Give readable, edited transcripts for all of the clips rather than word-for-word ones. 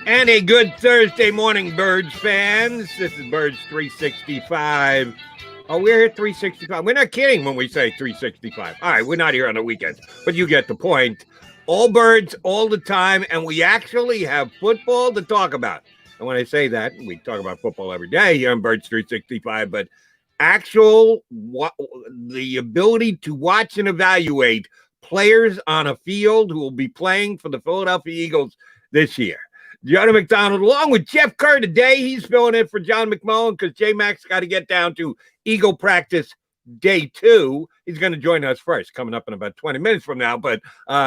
And a good Thursday morning, Birds fans. This is Birds 365. Oh, we're here 365. We're not kidding when we say 365. All right, we're not here on the weekends, but you get the point. All birds, all the time, and we actually have football to talk about. And when I say that, we talk about football every day here on Birds 365, but the ability to watch and evaluate players on a field who will be playing for the Philadelphia Eagles this year. John McDonald, along with Jeff Kerr today. He's filling in for John McMullen because J-Mac's got to get down to Eagle practice day 2. He's going to join us first, coming up in about 20 minutes from now, but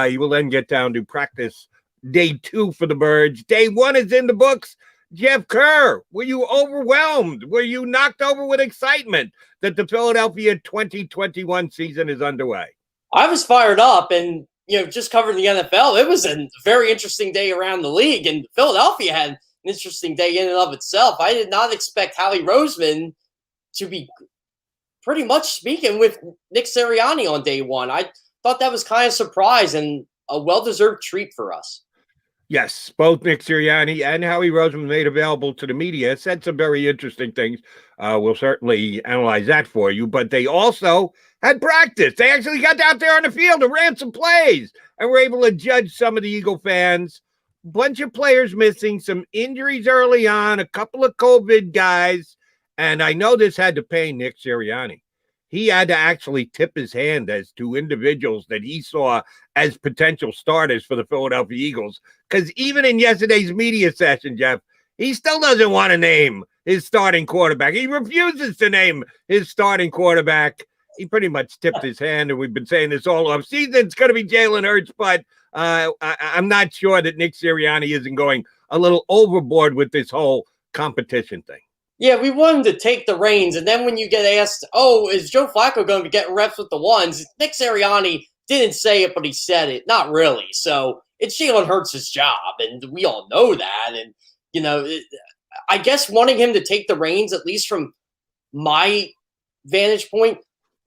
he will then get down to practice day 2 for the Birds. Day 1 is in the books. Jeff Kerr, were you overwhelmed? Were you knocked over with excitement that the Philadelphia 2021 season is underway? I was fired up, and just covering the NFL, it was a very interesting day around the league, and Philadelphia had an interesting day in and of itself. I did not expect Howie Roseman to be pretty much speaking with Nick Sirianni on day 1. I thought that was kind of a surprise and a well-deserved treat for us. Yes, both Nick Sirianni and Howie Roseman made available to the media said some very interesting things. We'll certainly analyze that for you, but they also had practice. They actually got out there on the field and ran some plays and were able to judge some of the Eagle fans. Bunch of players missing, some injuries early on, a couple of COVID guys, and I know this had to pain Nick Sirianni. He had to actually tip his hand as to individuals that he saw as potential starters for the Philadelphia Eagles. Because even in yesterday's media session, Jeff, he still doesn't want to name his starting quarterback. He refuses to name his starting quarterback. He pretty much tipped his hand, and we've been saying this all off season. It's going to be Jalen Hurts, but I'm not sure that Nick Sirianni isn't going a little overboard with this whole competition thing. Yeah, we want him to take the reins, and then when you get asked, is Joe Flacco going to get reps with the ones? Nick Sirianni didn't say it, but he said it. Not really. So it's Jalen Hurts' job, and we all know that. And, I guess wanting him to take the reins, at least from my vantage point,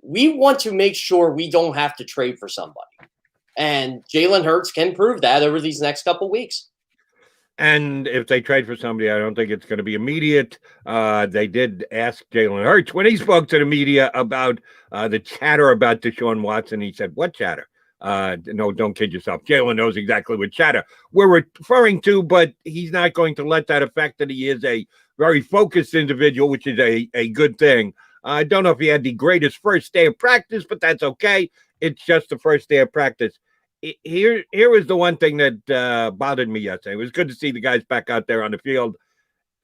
we want to make sure we don't have to trade for somebody. And Jalen Hurts can prove that over these next couple weeks. And if they trade for somebody, I don't think it's going to be immediate. They did ask Jalen Hurts when he spoke to the media about the chatter about Deshaun Watson. He said, "What chatter?" No, don't kid yourself. Jalen knows exactly what chatter we're referring to, but he's not going to let that affect that he is a very focused individual, which is a good thing. I don't know if he had the greatest first day of practice, but that's okay. It's just the first day of practice. Here was the one thing that bothered me yesterday. It was good to see the guys back out there on the field.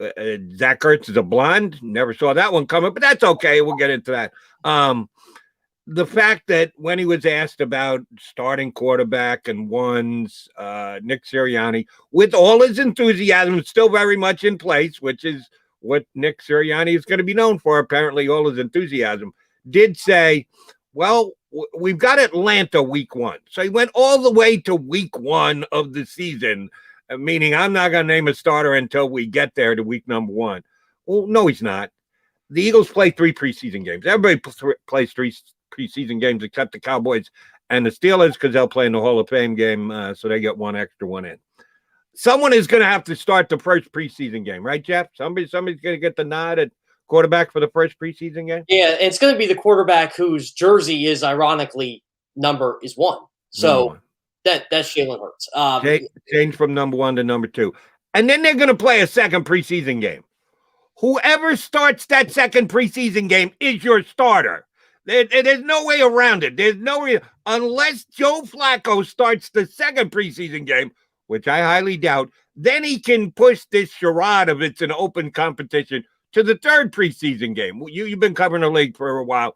Zach Ertz is a blonde. Never saw that one coming, but that's okay. We'll get into that. The fact that when he was asked about starting quarterback and ones, Nick Sirianni, with all his enthusiasm, still very much in place, which is what Nick Sirianni is going to be known for, apparently all his enthusiasm, did say, well, we've got Atlanta week 1. So he went all the way to week 1 of the season, meaning I'm not going to name a starter until we get there to week number 1. Well, no, he's not. The Eagles play 3 preseason games. Everybody plays 3 preseason games except the Cowboys and the Steelers because they'll play in the Hall of Fame game, so they get one extra one in. Someone is going to have to start the first preseason game, right, Jeff? Somebody's going to get the nod at quarterback for the first preseason game? Yeah, it's going to be the quarterback whose jersey is ironically number is 1. So that's Jalen Hurts. Change from number 1 to number 2. And then they're going to play a second preseason game. Whoever starts that second preseason game is your starter. There's no way around it. There's no way, unless Joe Flacco starts the second preseason game, which I highly doubt, then he can push this charade of it's an open competition to the third preseason game. You've been covering the league for a while.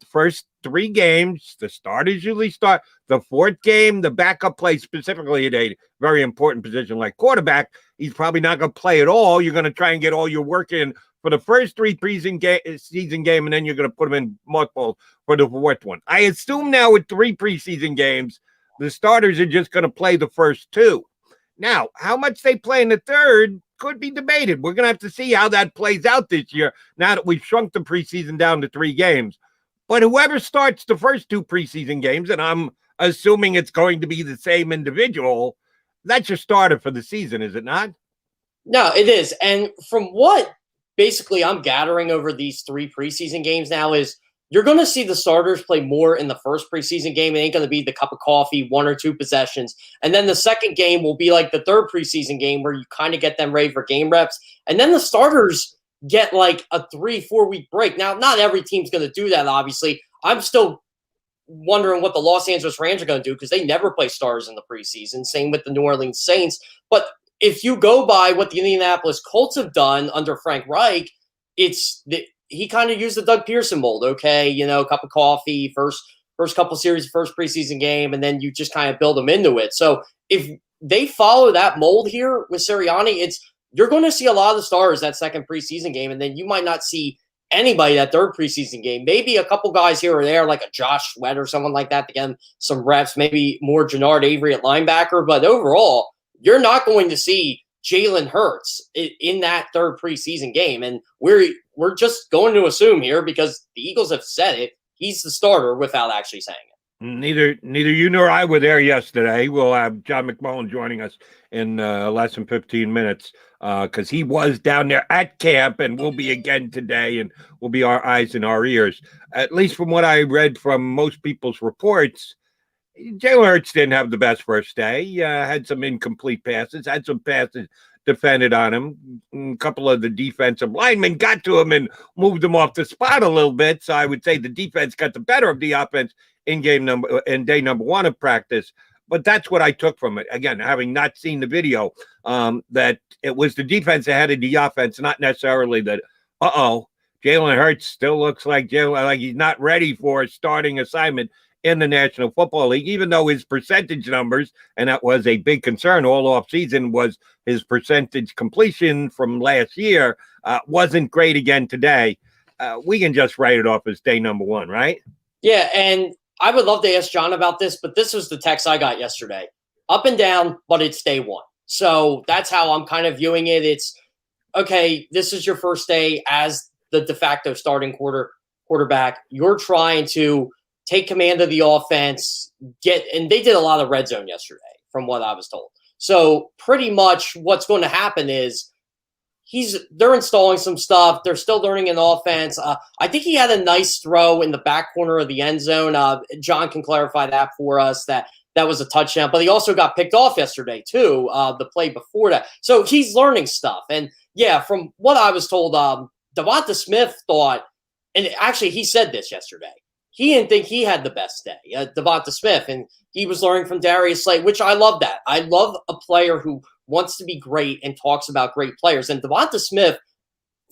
First 3 games, the starters usually start. The 4th game, the backup plays specifically at a very important position like quarterback. He's probably not going to play at all. You're going to try and get all your work in for the first 3 preseason game, and then you're going to put them in mothballs for the 4th one. I assume now with 3 preseason games, the starters are just going to play the first 2. Now, how much they play in the third could be debated. We're going to have to see how that plays out this year now that we've shrunk the preseason down to 3 games. But whoever starts the first 2 preseason games, and I'm assuming it's going to be the same individual, That's your starter for the season, is it not? No, it is. And from what basically I'm gathering over these 3 preseason games now is you're going to see the starters play more in the first preseason game. It ain't going to be the cup of coffee, 1 or 2 possessions. And then the second game will be like the third preseason game where you kind of get them ready for game reps. And then the starters get like a 3-4 week break. Now, not every team's going to do that, obviously. I'm still wondering what the Los Angeles Rams are going to do because they never play stars in the preseason. Same with the New Orleans Saints. But if you go by what the Indianapolis Colts have done under Frank Reich, he kind of used the Doug Pearson mold. Okay, cup of coffee, first couple series, first preseason game, and then you just kind of build them into it. So if they follow that mold here with Sirianni, you're going to see a lot of the stars that second preseason game, and then you might not see anybody that third preseason game. Maybe a couple guys here or there, like a Josh Sweat or someone like that, to get him some reps. Maybe more Jannard Avery at linebacker, but overall, you're not going to see Jalen Hurts in that third preseason game. And we're just going to assume here because the Eagles have said it, he's the starter without actually saying it. Neither you nor I were there yesterday. We'll have John McMullen joining us in less than 15 minutes because he was down there at camp and will be again today and will be our eyes and our ears. At least from what I read from most people's reports, Jalen Hurts didn't have the best first day. Had some incomplete passes, had some passes defended on him. A couple of the defensive linemen got to him and moved him off the spot a little bit. So I would say the defense got the better of the offense in day number 1 of practice. But that's what I took from it. Again, having not seen the video, that it was the defense ahead of the offense, not necessarily that, Jalen Hurts still looks like he's not ready for a starting assignment in the National Football League, even though his percentage numbers, and that was a big concern all offseason, was his percentage completion from last year wasn't great again today. We can just write it off as day number 1, right? Yeah, and I would love to ask John about this, but this was the text I got yesterday. Up and down, but it's day 1. So that's how I'm kind of viewing it. It's, okay, this is your first day as the de facto starting quarterback. You're trying to take command of the offense, and they did a lot of red zone yesterday, from what I was told. So pretty much what's going to happen is they're installing some stuff. They're still learning an offense. I think he had a nice throw in the back corner of the end zone. John can clarify that for us, that was a touchdown. But he also got picked off yesterday too, the play before that. So he's learning stuff. And yeah, from what I was told, Devonta Smith thought, and actually he said this yesterday, he didn't think he had the best day, Devonta Smith, and he was learning from Darius Slay, which I love that. I love a player who wants to be great and talks about great players. And Devonta Smith,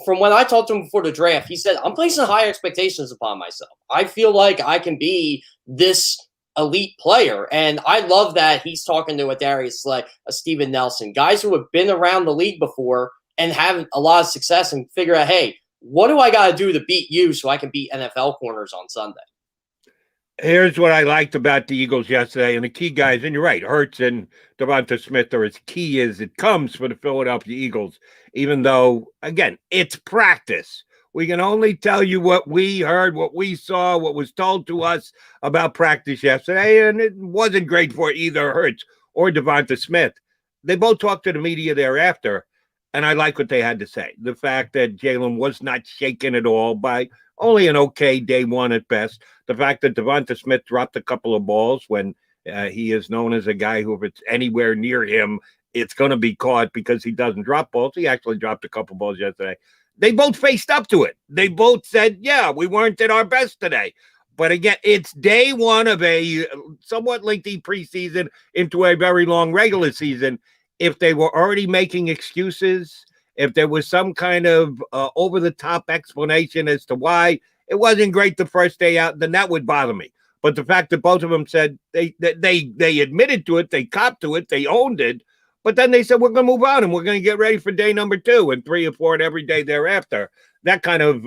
from when I talked to him before the draft, he said, I'm placing high expectations upon myself. I feel like I can be this elite player. And I love that he's talking to a Darius Slay, a Steven Nelson, guys who have been around the league before and have a lot of success and figure out, hey, what do I got to do to beat you so I can beat NFL corners on Sunday? Here's what I liked about the Eagles yesterday, and the key guys, and you're right, Hurts and Devonta Smith are as key as it comes for the Philadelphia Eagles, even though, again, it's practice. We can only tell you what we heard, what we saw, what was told to us about practice yesterday, and it wasn't great for either Hurts or Devonta Smith. They both talked to the media thereafter, and I like what they had to say. The fact that Jalen was not shaken at all by only an okay day 1 at best. The fact that Devonta Smith dropped a couple of balls when he is known as a guy who, if it's anywhere near him, it's going to be caught because he doesn't drop balls. He actually dropped a couple balls yesterday. They both faced up to it. They both said, yeah, we weren't at our best today. But again, it's day 1 of a somewhat lengthy preseason into a very long regular season. If they were already making excuses, if there was some kind of over-the-top explanation as to why it wasn't great the first day out, then that would bother me. But the fact that both of them said they admitted to it, they copped to it, they owned it, but then they said, we're going to move on and we're going to get ready for day number 2 and 3 or 4 and every day thereafter. That kind of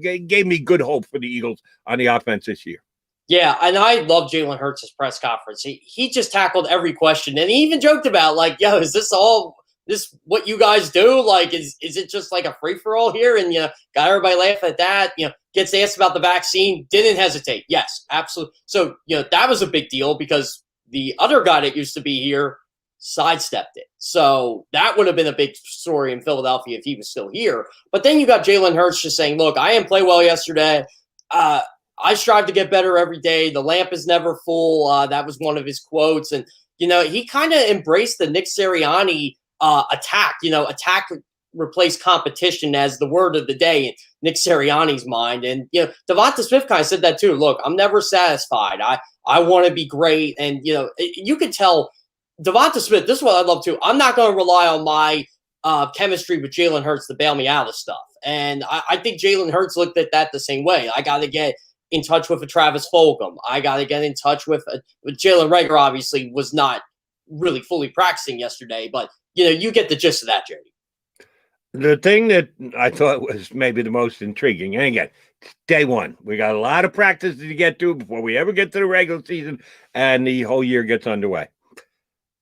gave me good hope for the Eagles on the offense this year. Yeah, and I love Jalen Hurts' press conference. He just tackled every question, and he even joked about, like, yo, is this what you guys do? Like, is it just like a free-for-all here? And, got everybody laughing at that. Gets asked about the vaccine, didn't hesitate. Yes, absolutely. So, that was a big deal because the other guy that used to be here sidestepped it. So that would have been a big story in Philadelphia if he was still here. But then you got Jalen Hurts just saying, look, I didn't play well yesterday. I strive to get better every day. The lamp is never full. That was one of his quotes. And, he kind of embraced the Nick Sirianni attack. Attack replace competition as the word of the day in Nick Sirianni's mind. And, Devonta Smith kind of said that too. Look, I'm never satisfied. I want to be great. And, you could tell Devonta Smith, this is what I love too. I'm not going to rely on my chemistry with Jalen Hurts to bail me out of stuff. And I think Jalen Hurts looked at that the same way. I got to get in touch with a Travis Fulgham. I got to get in touch with Jalen Reagor. Obviously was not really fully practicing yesterday, but you get the gist of that, Jody. The thing that I thought was maybe the most intriguing, and again, day one, we got a lot of practice to get through before we ever get to the regular season and the whole year gets underway.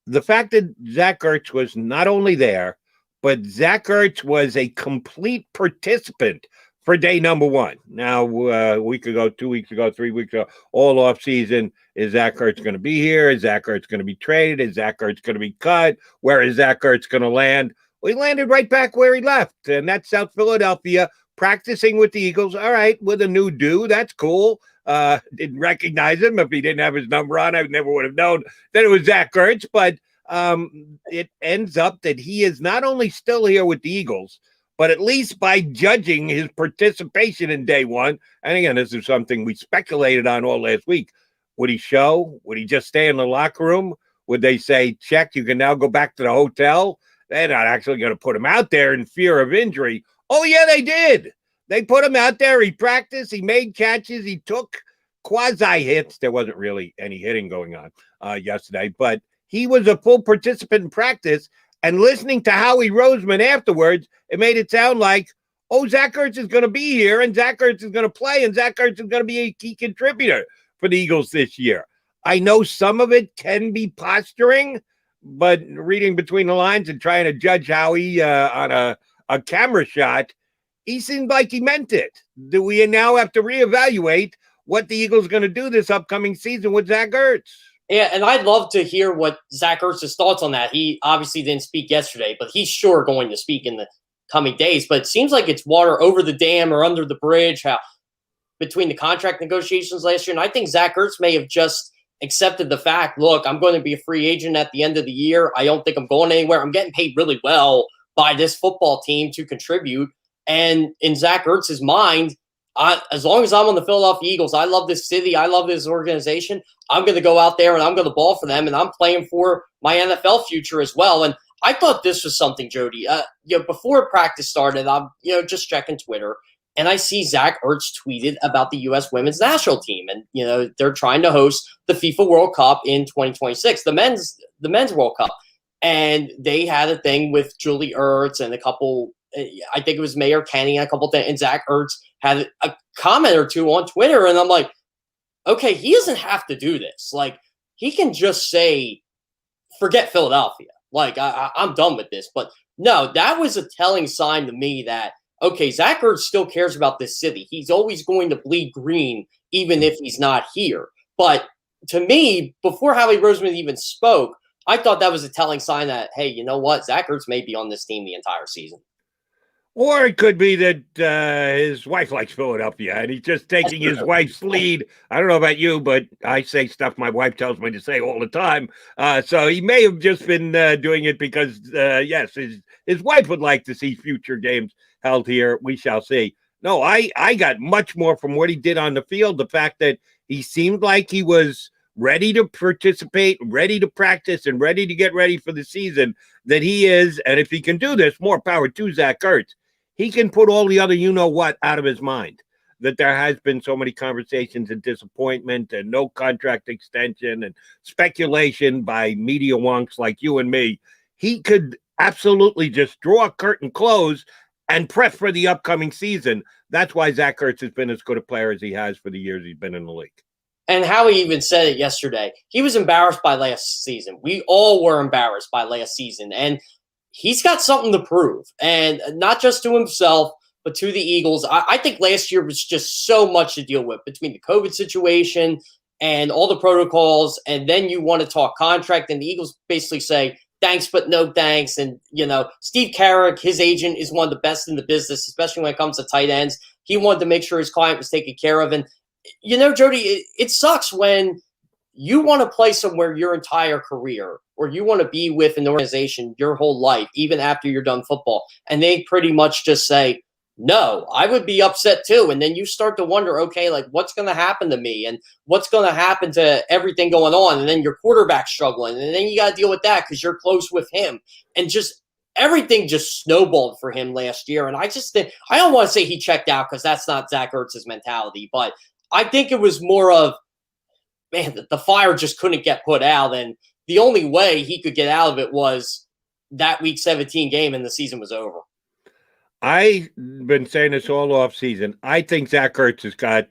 The fact that Zach Ertz was not only there, but Zach Ertz was a complete participant for day number one. Now, a week ago, 2 weeks ago, 3 weeks ago, all off season, is Zach Ertz going to be here? Is Zach Ertz going to be traded? Is Zach Ertz going to be cut? Where is Zach Ertz going to land? Well, he landed right back where he left, and that's South Philadelphia, practicing with the Eagles. All right, with a new dude, that's cool. Didn't recognize him. If he didn't have his number on, I never would have known that it was Zach Ertz, but it ends up that he is not only still here with the Eagles, but at least by judging his participation in day one, and again, this is something we speculated on all last week, would he show? Would he just stay in the locker room? Would they say, check, you can now go back to the hotel? They're not actually going to put him out there in fear of injury. Oh, yeah, they did. They put him out there. He practiced. He made catches. He took quasi-hits. There wasn't really any hitting going on yesterday, but he was a full participant in practice. And listening to Howie Roseman afterwards, it made it sound like, oh, Zach Ertz is going to be here, and Zach Ertz is going to play, and Zach Ertz is going to be a key contributor for the Eagles this year. I know some of it can be posturing, but reading between the lines and trying to judge Howie on a camera shot, he seemed like he meant it. Do we now have to reevaluate what the Eagles are going to do this upcoming season with Zach Ertz? Yeah, and I'd love to hear what Zach Ertz's thoughts on that. He obviously didn't speak yesterday, but he's sure going to speak in the coming days. But it seems like it's water over the dam or under the bridge between the contract negotiations last year. And I think Zach Ertz may have just accepted the fact, look, I'm going to be a free agent at the end of the year. I don't think I'm going anywhere. I'm getting paid really well by this football team to contribute. And in Zach Ertz's mind, as long as I'm on the Philadelphia Eagles, I love this city. I love this organization. I'm going to go out there and I'm going to ball for them. And I'm playing for my NFL future as well. And I thought this was something, Jody. Before practice started, I'm just checking Twitter. And I see Zach Ertz tweeted about the U.S. women's national team. And, they're trying to host the FIFA World Cup in 2026, the men's World Cup. And they had a thing with Julie Ertz and a couple, I think it was Mayor Kenny and a couple things. And Zach Ertz had a comment or two on Twitter. And I'm like, okay, he doesn't have to do this. Like, he can just say, forget Philadelphia. Like, I'm done with this. But no, that was a telling sign to me that, okay, Zach Ertz still cares about this city. He's always going to bleed green, even if he's not here. But to me, before Howie Roseman even spoke, I thought that was a telling sign that, hey, you know what? Zach Ertz may be on this team the entire season. Or it could be that his wife likes Philadelphia and he's just taking his wife's lead. I don't know about you, but I say stuff my wife tells me to say all the time. So he may have just been doing it because, yes, his wife would like to see future games held here. We shall see. No, I got much more from what he did on the field. The fact that he seemed like he was ready to participate, ready to practice, and ready to get ready for the season that he is. And if he can do this, more power to Zach Ertz. He can put all the other you-know-what out of his mind, that there has been so many conversations and disappointment and no contract extension and speculation by media wonks like you and me. He could absolutely just draw a curtain close and prep for the upcoming season. That's why Zach Ertz has been as good a player as he has for the years he's been in the league. And Howie even said it yesterday. He was embarrassed by last season. We all were embarrassed by last season. And he's got something to prove. And not just to himself, but to the Eagles. I think last year was just so much to deal with between the COVID situation and all the protocols. And then you want to talk contract. And the Eagles basically say, thanks but no thanks. And, Steve Carrick, his agent, is one of the best in the business, especially when it comes to tight ends. He wanted to make sure his client was taken care of. And, Jody, it sucks when you want to play somewhere your entire career, or you want to be with an organization your whole life, even after you're done football, and they pretty much just say, no. I would be upset too. And then you start to wonder, okay, like, what's going to happen to me, and what's going to happen to everything going on? And then your quarterback's struggling, and then you got to deal with that because you're close with him. And just everything just snowballed for him last year. And I just think, I don't want to say he checked out, because that's not Zach Ertz's mentality, but I think it was more of, man, the fire just couldn't get put out. And the only way he could get out of it was that Week 17 game, and the season was over. I've been saying this all off season. I think Zach Ertz has got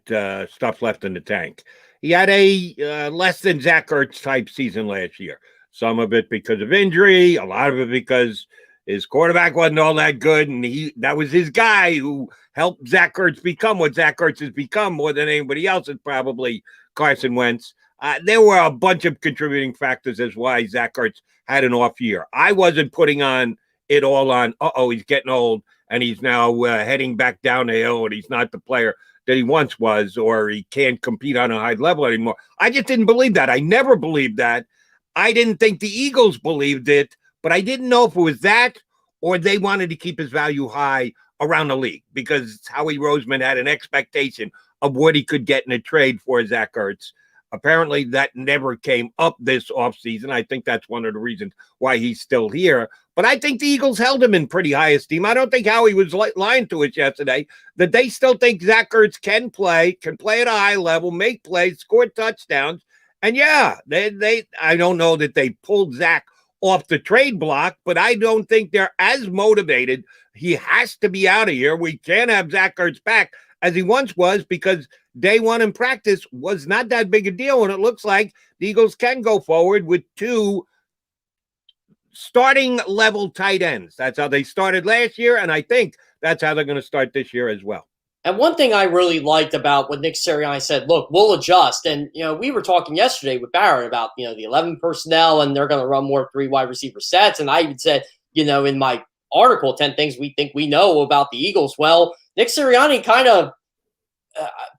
stuff left in the tank. He had a less than Zach Ertz type season last year. Some of it because of injury, a lot of it because his quarterback wasn't all that good, and that was his guy who helped Zach Ertz become what Zach Ertz has become more than anybody else, is probably Carson Wentz. There were a bunch of contributing factors as why Zach Ertz had an off year. I wasn't putting it all on, he's getting old, and he's now heading back down the hill, and he's not the player that he once was, or he can't compete on a high level anymore. I just didn't believe that. I never believed that. I didn't think the Eagles believed it, but I didn't know if it was that or they wanted to keep his value high around the league, because Howie Roseman had an expectation of what he could get in a trade for Zach Ertz. Apparently, that never came up this offseason. I think that's one of the reasons why he's still here. But I think the Eagles held him in pretty high esteem. I don't think Howie was lying to us yesterday, that they still think Zach Ertz can play at a high level, make plays, score touchdowns. And yeah, I don't know that they pulled Zach off the trade block, but I don't think they're as motivated. He has to be out of here. We can't have Zach Ertz back as he once was, because day one in practice was not that big a deal. And it looks like the Eagles can go forward with two starting level tight ends. That's how they started last year, and I think that's how they're going to start this year as well. And one thing I really liked about what Nick Sirianni said, look, we'll adjust. And, we were talking yesterday with Barrett about, the 11 personnel, and they're going to run more 3 wide receiver sets. And I even said, in my article, 10 things we think we know about the Eagles. Well, Nick Sirianni kind of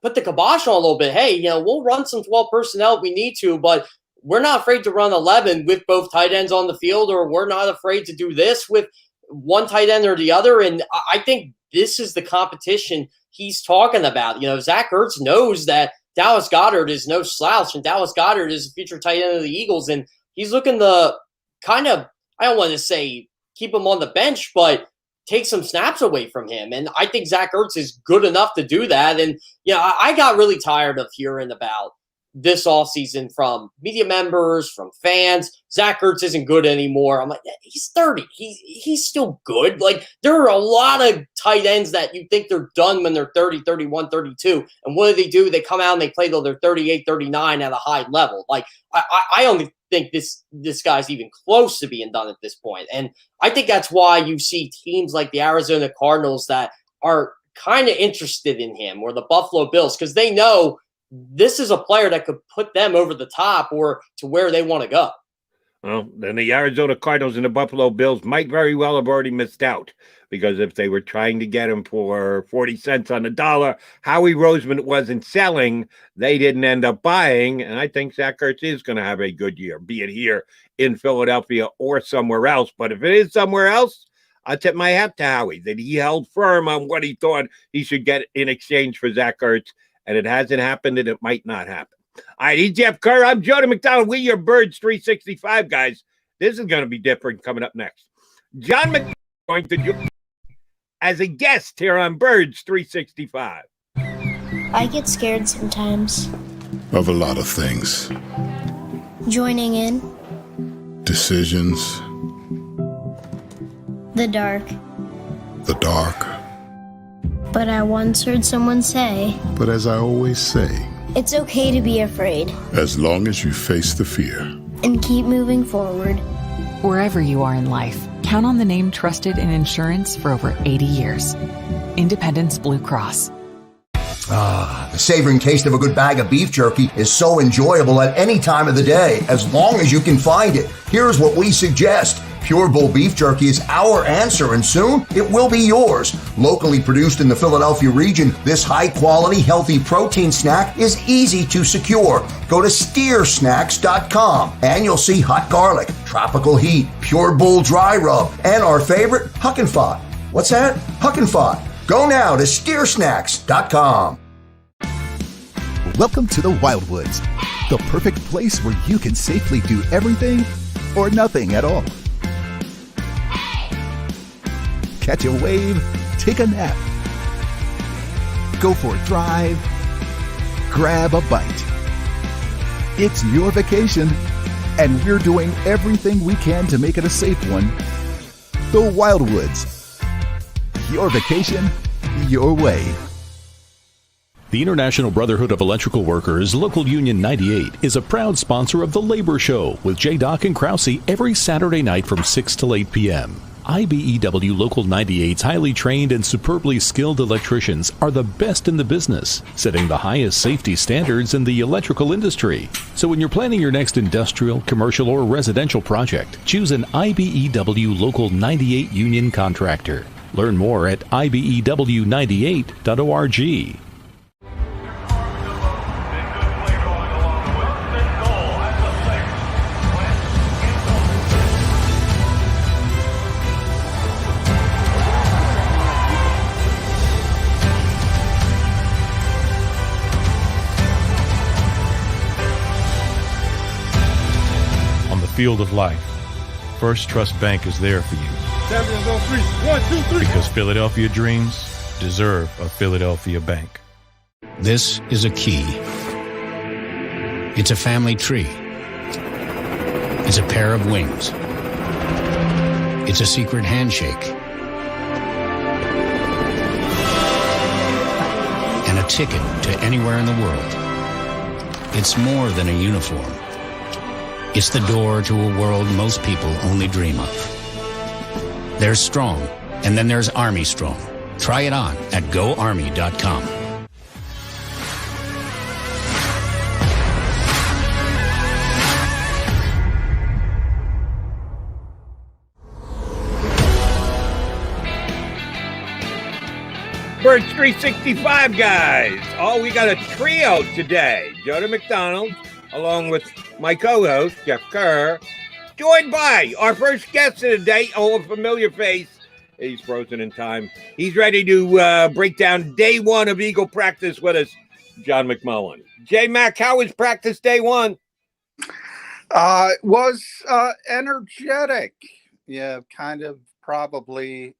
put the kibosh on a little bit. Hey, we'll run some 12 personnel if we need to, but we're not afraid to run 11 with both tight ends on the field, or we're not afraid to do this with one tight end or the other. And I think this is the competition he's talking about. Zach Ertz knows that Dallas Goedert is no slouch, and Dallas Goedert is a future tight end of the Eagles, and he's looking to kind of, I don't want to say keep him on the bench, but take some snaps away from him. And I think Zach Ertz is good enough to do that. And, I got really tired of hearing about this offseason from media members, from fans. Zach Ertz isn't good anymore. I'm like, he's 30. He's still good. Like, there are a lot of tight ends that you think they're done when they're 30, 31, 32. And what do? They come out and they play till they're 38, 39 at a high level. Like, I only think this guy's even close to being done at this point. And I think that's why you see teams like the Arizona Cardinals that are kind of interested in him, or the Buffalo Bills, because they know this is a player that could put them over the top or to where they want to go. Well, then the Arizona Cardinals and the Buffalo Bills might very well have already missed out, because if they were trying to get him for 40 cents on the dollar, Howie Roseman wasn't selling, they didn't end up buying. And I think Zach Ertz is going to have a good year, be it here in Philadelphia or somewhere else. But if it is somewhere else, I tip my hat to Howie that he held firm on what he thought he should get in exchange for Zach Ertz. And it hasn't happened, and it might not happen. All right, he's Jeff Kerr. I'm Jody McDonald. We your Birds 365 guys. This is going to be different coming up next. John McMullen going to join as a guest here on Birds 365. I get scared sometimes. Of a lot of things. Joining in. Decisions. The dark. The dark. But I once heard someone say, But as I always say, it's okay to be afraid. As long as you face the fear. And keep moving forward. Wherever you are in life, count on the name trusted in insurance for over 80 years. Independence Blue Cross. The savoring taste of a good bag of beef jerky is so enjoyable at any time of the day, as long as you can find it. Here's what we suggest. Pure Bull Beef Jerky is our answer, and soon it will be yours. Locally produced in the Philadelphia region, this high-quality, healthy protein snack is easy to secure. Go to steersnacks.com, and you'll see hot garlic, tropical heat, Pure Bull dry rub, and our favorite, Huck and Fod. What's that? Huck and Fod. Go now to steersnacks.com. Welcome to the Wildwoods, the perfect place where you can safely do everything or nothing at all. Catch a wave, take a nap, go for a drive, grab a bite. It's your vacation, and we're doing everything we can to make it a safe one. The Wildwoods. Your vacation, your way. The International Brotherhood of Electrical Workers, Local Union 98, is a proud sponsor of The Labor Show with J. Doc and Krause every Saturday night from 6 till 8 p.m. IBEW Local 98's highly trained and superbly skilled electricians are the best in the business, setting the highest safety standards in the electrical industry. So when you're planning your next industrial, commercial, or residential project, choose an IBEW Local 98 union contractor. Learn more at ibew98.org. On the field of life, First Trust Bank is there for you. Champions on three. 1, 2, 3. Because Philadelphia dreams deserve a Philadelphia bank. This is a key. It's a family tree. It's a pair of wings. It's a secret handshake. And a ticket to anywhere in the world. It's more than a uniform. It's the door to a world most people only dream of. There's Strong, and then there's Army Strong. Try it on at GoArmy.com. Birds 365 guys. Oh, we got a trio today. Jonah McDonald, along with my co-host, Jeff Kerr, joined by our first guest of the day, a familiar face. He's frozen in time. He's ready to break down day one of Eagle practice with us, John McMullen. J-Mac, how was practice day one? Was energetic. Yeah, kind of probably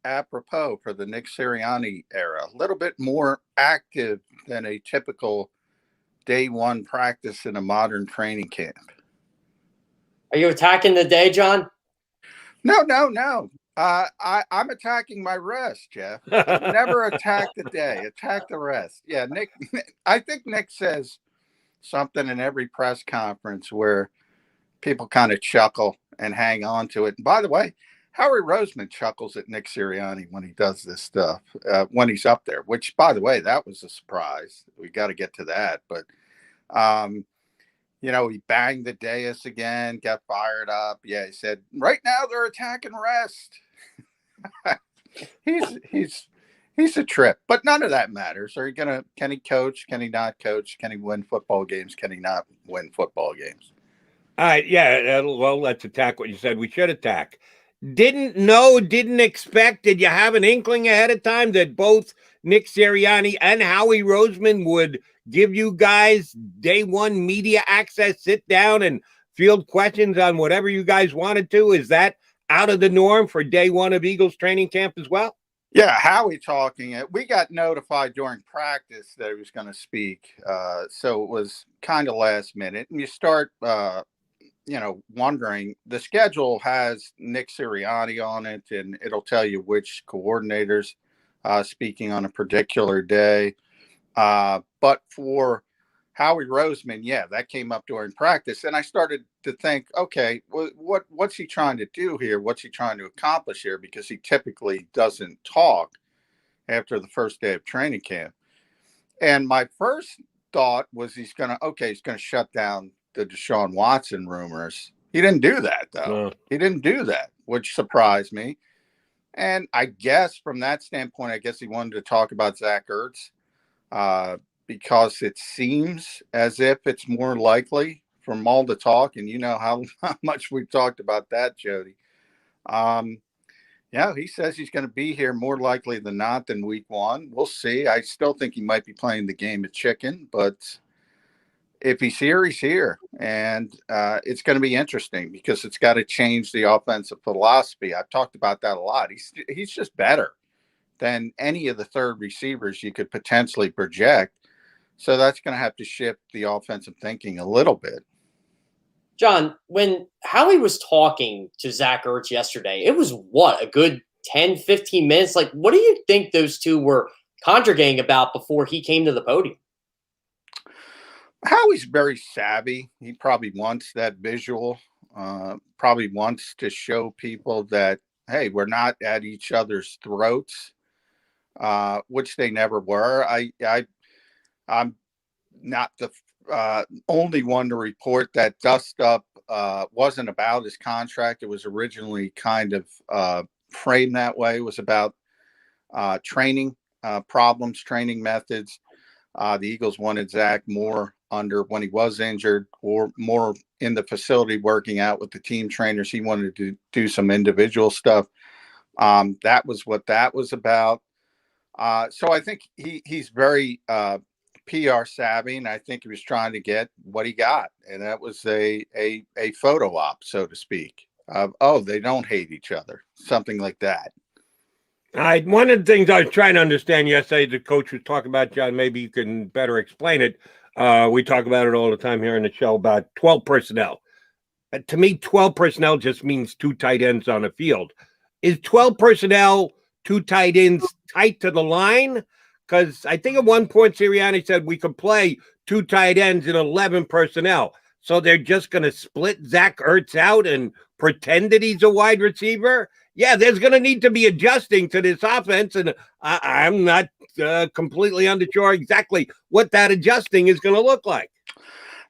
apropos for the Nick Sirianni era. A little bit more active than a typical day one practice in a modern training camp. Are you attacking the day, John? No. I'm attacking my rest, Jeff. Never attack the day. Attack the rest. Yeah, Nick. I think Nick says something in every press conference where people kind of chuckle and hang on to it. And by the way, Howie Roseman chuckles at Nick Sirianni when he does this stuff, when he's up there, which, by the way, that was a surprise. We got to get to that. But, he banged the dais again, got fired up. Yeah, he said, right now they're attacking rest. He's a trip, but none of that matters. Can he coach? Can he not coach? Can he win football games? Can he not win football games? All right, yeah. Well, let's attack what you said we should attack. Didn't expect. Did you have an inkling ahead of time that both Nick Sirianni and Howie Roseman would give you guys day one media access, sit down and field questions on whatever you guys wanted to? Is that out of the norm for day one of Eagles training camp as well? Yeah, Howie talking it. We got notified during practice that he was going to speak. So it was kind of last minute. And you start, wondering, the schedule has Nick Sirianni on it, and it'll tell you which coordinators speaking on a particular day. But for Howie Roseman, yeah, that came up during practice. And I started to think, okay, what's he trying to do here? What's he trying to accomplish here? Because he typically doesn't talk after the first day of training camp. And my first thought was he's going to shut down the Deshaun Watson rumors. He didn't do that, though. No. He didn't do that, which surprised me. And I guess from that standpoint, I guess he wanted to talk about Zach Ertz because it seems as if it's more likely from all the talk. And you know how much we've talked about that, Jody. Yeah, he says he's going to be here more likely than not than week one. We'll see. I still think he might be playing the game of chicken, but if he's here, he's here. And it's going to be interesting because it's got to change the offensive philosophy. I've talked about that a lot. He's just better than any of the third receivers you could potentially project. So that's going to have to shift the offensive thinking a little bit. John, when Howie was talking to Zach Ertz yesterday, it was a good 10, 15 minutes? Like, what do you think those two were congregating about before he came to the podium? Howie's very savvy. He probably wants that visual, probably wants to show people that, hey, we're not at each other's throats, which they never were. I'm not the only one to report that dust up wasn't about his contract. It was originally kind of framed that way. It was about training problems, training methods. The Eagles wanted Zach more under when he was injured or more in the facility working out with the team trainers. He wanted to do some individual stuff. That was what that was about. So I think he's very PR savvy, and I think he was trying to get what he got, and that was a photo op, so to speak. They don't hate each other, something like that. One of the things I was trying to understand yesterday, the coach was talking about, John, maybe you can better explain it. We talk about it all the time here in the show about 12 personnel. To me, 12 personnel just means 2 tight ends on the field. Is 12 personnel 2 tight ends tight to the line? Because I think at one point Sirianni said we could play 2 tight ends and 11 personnel. So they're just going to split Zach Ertz out and pretend that he's a wide receiver? Yeah, there's going to need to be adjusting to this offense, and I'm not completely unsure exactly what that adjusting is going to look like.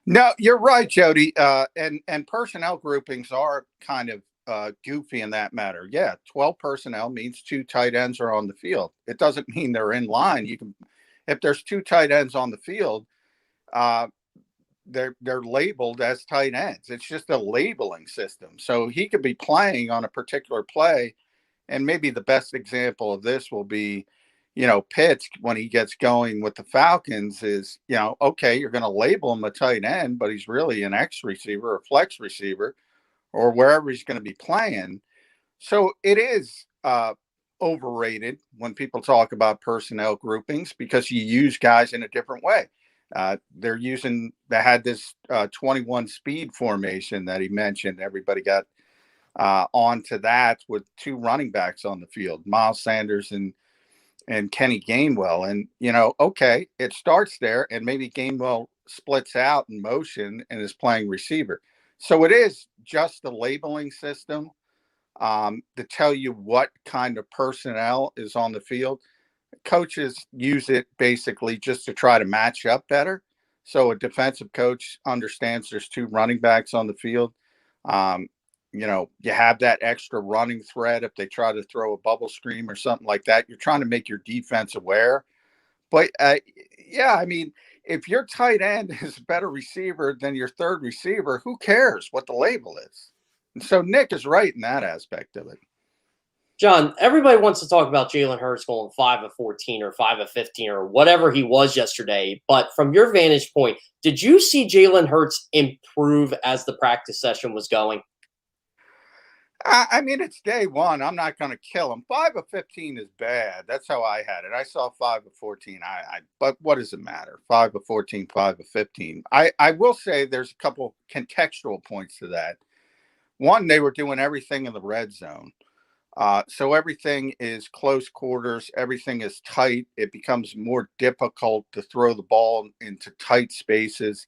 No, you're right, Jody. And personnel groupings are kind of goofy in that matter. Yeah, 12 personnel means 2 tight ends are on the field. It doesn't mean they're in line. If there's 2 tight ends on the field, they're labeled as tight ends. It's just a labeling system. So he could be playing on a particular play, and maybe the best example of this will be, Pitts when he gets going with the Falcons is, okay, you're going to label him a tight end, but he's really an X receiver or flex receiver or wherever he's going to be playing. So it is overrated when people talk about personnel groupings because you use guys in a different way. They had this 21 speed formation that he mentioned. Everybody got onto that with 2 running backs on the field, Miles Sanders and Kenny Gainwell. And, okay, it starts there and maybe Gainwell splits out in motion and is playing receiver. So it is just a labeling system to tell you what kind of personnel is on the field. Coaches use it basically just to try to match up better. So a defensive coach understands there's 2 running backs on the field. You have that extra running threat if they try to throw a bubble screen or something like that. You're trying to make your defense aware. But, if your tight end is a better receiver than your third receiver, who cares what the label is? And so Nick is right in that aspect of it. John, everybody wants to talk about Jalen Hurts going 5 of 14 or 5 of 15 or whatever he was yesterday. But from your vantage point, did you see Jalen Hurts improve as the practice session was going? It's day one. I'm not going to kill him. 5 of 15 is bad. That's how I had it. I saw 5 of 14. But what does it matter? 5 of 14, 5 of 15. I will say there's a couple contextual points to that. One, they were doing everything in the red zone. So everything is close quarters. Everything is tight. It becomes more difficult to throw the ball into tight spaces.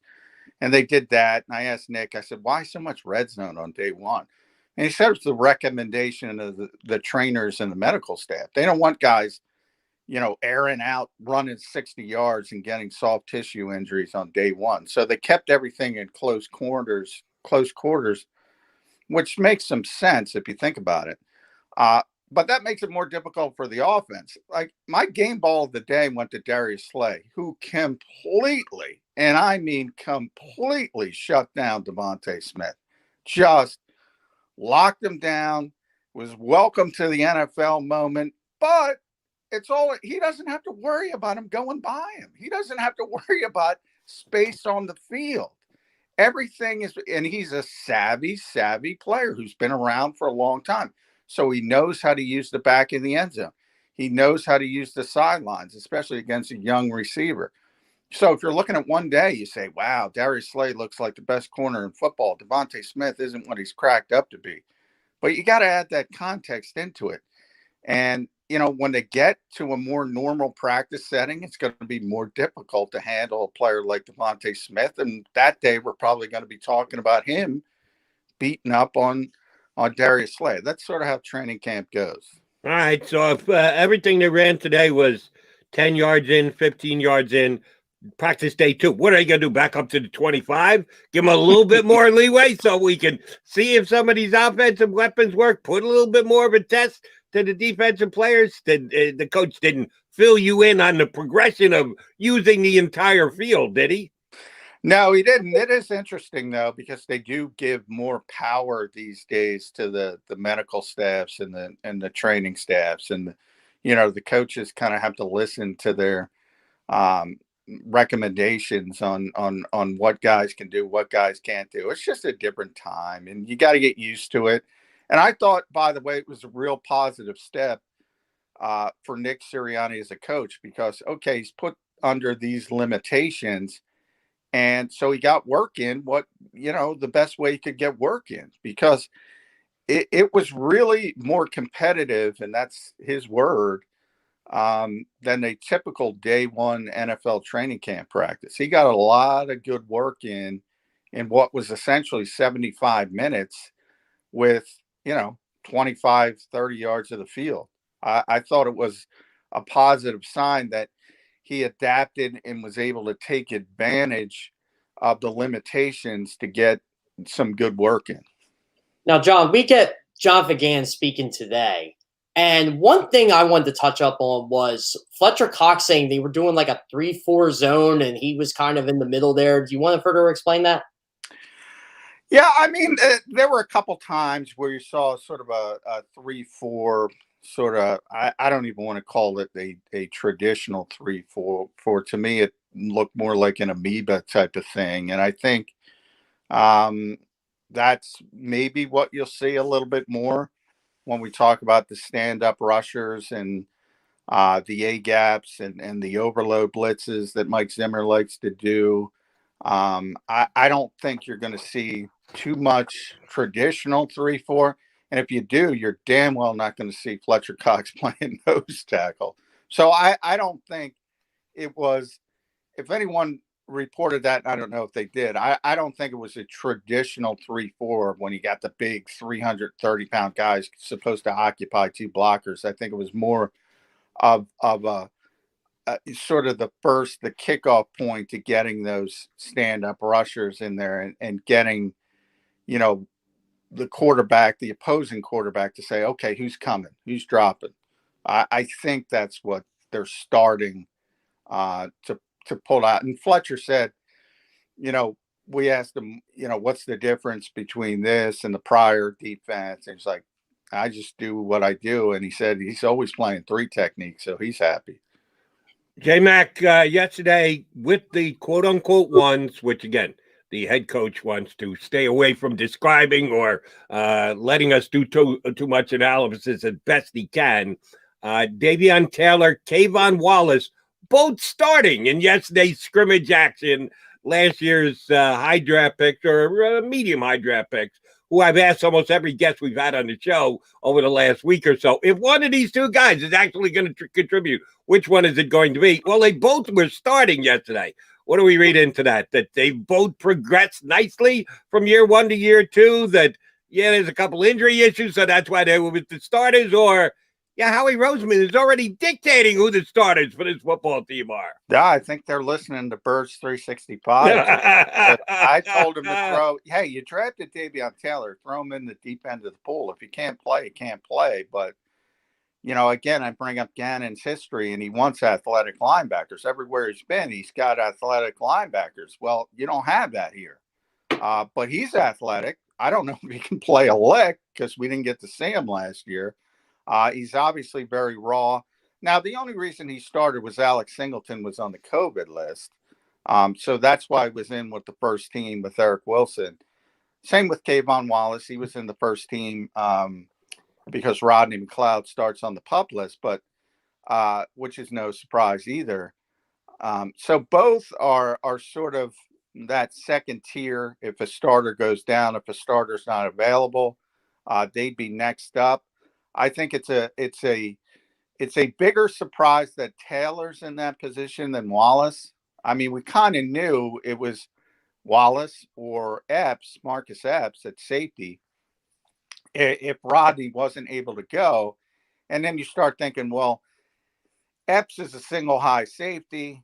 And they did that. And I asked Nick, I said, why so much red zone on day one? And he said it's the recommendation of the trainers and the medical staff. They don't want guys airing out, running 60 yards and getting soft tissue injuries on day one. So they kept everything in close quarters, which makes some sense if you think about it. But that makes it more difficult for the offense. Like, my game ball of the day went to Darius Slay, who completely, and I mean completely, shut down Devontae Smith. Just locked him down, was welcome to the NFL moment, but he doesn't have to worry about him going by him. He doesn't have to worry about space on the field. Everything is, and he's a savvy player who's been around for a long time. So he knows how to use the back of the end zone. He knows how to use the sidelines, especially against a young receiver. So if you're looking at one day, you say, wow, Darius Slay looks like the best corner in football. Devontae Smith isn't what he's cracked up to be. But you got to add that context into it. And, when they get to a more normal practice setting, it's going to be more difficult to handle a player like Devontae Smith. And that day, we're probably going to be talking about him beating up on Darius Slay. That's sort of how training camp goes. All right. So if everything they ran today was 10 yards in, 15 yards in, practice day 2, what are they going to do? Back up to the 25? Give them a little bit more leeway so we can see if some of these offensive weapons work, put a little bit more of a test to the defensive players? The coach didn't fill you in on the progression of using the entire field, did he? No, he didn't. It is interesting, though, because they do give more power these days to the medical staffs and the training staffs. And, the coaches kind of have to listen to their recommendations on what guys can do, what guys can't do. It's just a different time, and you got to get used to it. And I thought, by the way, it was a real positive step for Nick Sirianni as a coach because, okay, he's put under these limitations. And so he got work in the best way he could get work in because it was really more competitive, and that's his word, than a typical day one NFL training camp practice. He got a lot of good work in what was essentially 75 minutes with, 25, 30 yards of the field. I thought it was a positive sign that he adapted and was able to take advantage of the limitations to get some good work in. Now, John, we get John McMullen speaking today. And one thing I wanted to touch up on was Fletcher Cox saying they were doing like a 3-4 zone and he was kind of in the middle there. Do you want to further explain that? Yeah, I mean, there were a couple times where you saw sort of a 3-4 sort of, I don't even want to call it a traditional 3-4. To me, it looked more like an amoeba type of thing. And I think that's maybe what you'll see a little bit more when we talk about the stand-up rushers and the A-gaps and the overload blitzes that Mike Zimmer likes to do. I don't think you're going to see too much traditional 3-4. And if you do, you're damn well not going to see Fletcher Cox playing nose tackle. So I don't think it was, if anyone reported that, I don't know if they did, I don't think it was a traditional 3-4 when you got the big 330-pound guys supposed to occupy 2 blockers. I think it was more of a sort of the kickoff point to getting those stand-up rushers in there and getting, the quarterback, the opposing quarterback, to say, okay, who's coming? Who's dropping? I think that's what they're starting to pull out. And Fletcher said, we asked him, what's the difference between this and the prior defense? And he's like, I just do what I do. And he said he's always playing 3 techniques, so he's happy. J-Mac, yesterday with the quote-unquote ones, which, again, the head coach wants to stay away from describing or letting us do too much analysis as best he can. Davion Taylor, Kayvon Wallace, both starting in yesterday's scrimmage action, last year's high draft picks or medium high draft picks, who I've asked almost every guest we've had on the show over the last week or so, if one of these 2 guys is actually going to contribute, which one is it going to be? Well, they both were starting yesterday. What do we read into that? That they both progressed nicely from year 1 to year 2, that, there's a couple injury issues, so that's why they were with the starters? Or Yeah, Howie Roseman is already dictating who the starters for this football team are. Yeah, I think they're listening to Birds 365. I told him to throw, hey, you drafted Davion Taylor, throw him in the deep end of the pool. If you can't play, you can't play. But, again, I bring up Gannon's history, and he wants athletic linebackers. Everywhere he's been, he's got athletic linebackers. Well, you don't have that here. But he's athletic. I don't know if he can play a lick because we didn't get to see him last year. He's obviously very raw. Now, the only reason he started was Alex Singleton was on the COVID list. So that's why he was in with the first team with Eric Wilson. Same with Kayvon Wallace. He was in the first team because Rodney McLeod starts on the PUP list, but which is no surprise either. So both are sort of that second tier. If a starter goes down, if a starter's not available, they'd be next up. I think it's a bigger surprise that Taylor's in that position than Wallace. I mean, we kind of knew it was Wallace or Epps, Marcus Epps at safety, if Rodney wasn't able to go. And then you start thinking, well, Epps is a single high safety,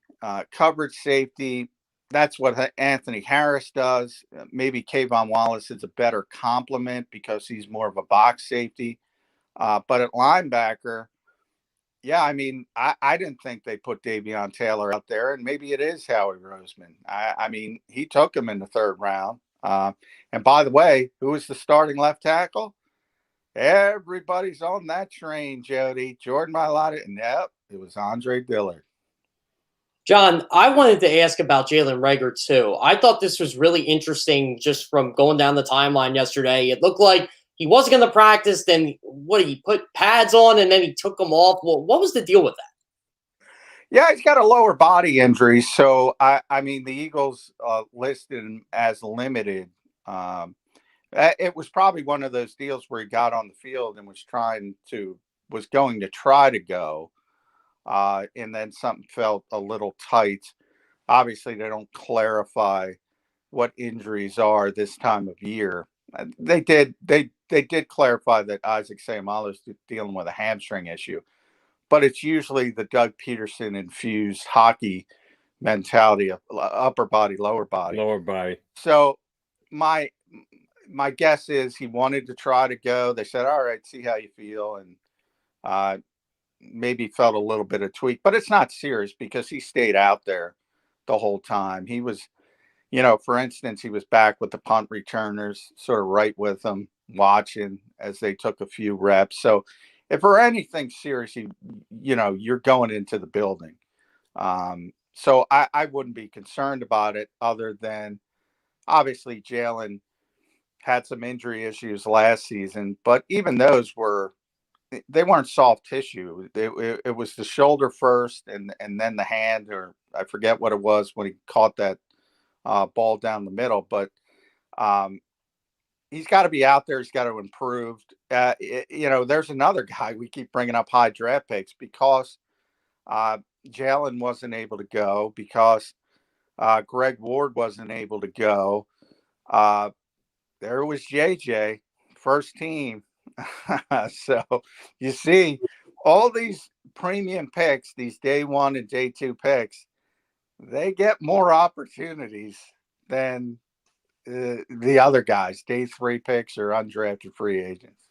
coverage safety. That's what Anthony Harris does. Maybe Kayvon Wallace is a better complement because he's more of a box safety. But at linebacker, yeah, I mean, I didn't think they put Davion Taylor out there, and maybe it is Howie Roseman. I mean, he took him in the third round. And by the way, who was the starting left tackle? Everybody's on that train, Jody. Jordan Mailata, and yep, it was Andre Dillard. John, I wanted to ask about Jalen Reagor, too. I thought this was really interesting just from going down the timeline yesterday. It looked like he wasn't going to practice. Then he put pads on and then he took them off. Well, what was the deal with that? Yeah, he's got a lower body injury. So, I mean, the Eagles listed him as limited. It was probably one of those deals where he got on the field and was going to try to go. And then something felt a little tight. Obviously, they don't clarify what injuries are this time of year. They did clarify that Isaac Seumalo is dealing with a hamstring issue, but it's usually the Doug Peterson infused hockey mentality of upper body, lower body. So my guess is he wanted to try to go. They said, all right, see how you feel. And maybe felt a little bit of tweak, but it's not serious because he stayed out there the whole time. He was, for instance, he was back with the punt returners, sort of right with them, watching as they took a few reps. So if for anything serious, you're going into the building. So I wouldn't be concerned about it other than obviously Jalen had some injury issues last season, but even those they weren't soft tissue. It was the shoulder first and then the hand, or I forget what it was when he caught that ball down the middle. But he's got to be out there. He's got to improve. There's another guy we keep bringing up, high draft picks, because Jalen wasn't able to go, because Greg Ward wasn't able to go. There was JJ, first team. So you see all these premium picks, these day one and day two picks, they get more opportunities than the other guys, day three picks or undrafted free agents.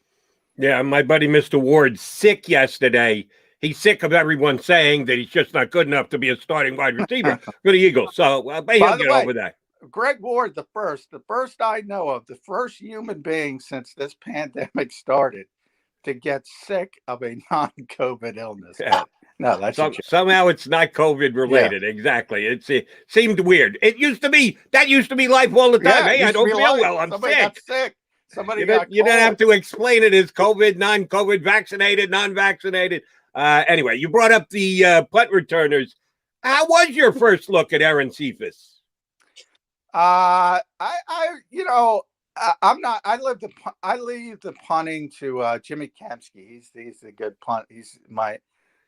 Yeah, my buddy Mr. Ward, sick yesterday. He's sick of everyone saying that he's just not good enough to be a starting wide receiver for the Eagles. So he'll get over that. Greg Ward, the first I know of, the first human being since this pandemic started to get sick of a non-COVID illness. Yeah. No, that's somehow it's not COVID related. Yeah. Exactly. It seemed weird. That used to be life all the time. Hey, I don't feel well. I'm sick. Somebody you don't have to explain it as COVID, non-COVID, vaccinated, non-vaccinated. Anyway, you brought up the punt returners. How was your first look at Aaron Cephas? I leave the punting to Jimmy Kempski. He's a good punt. He's my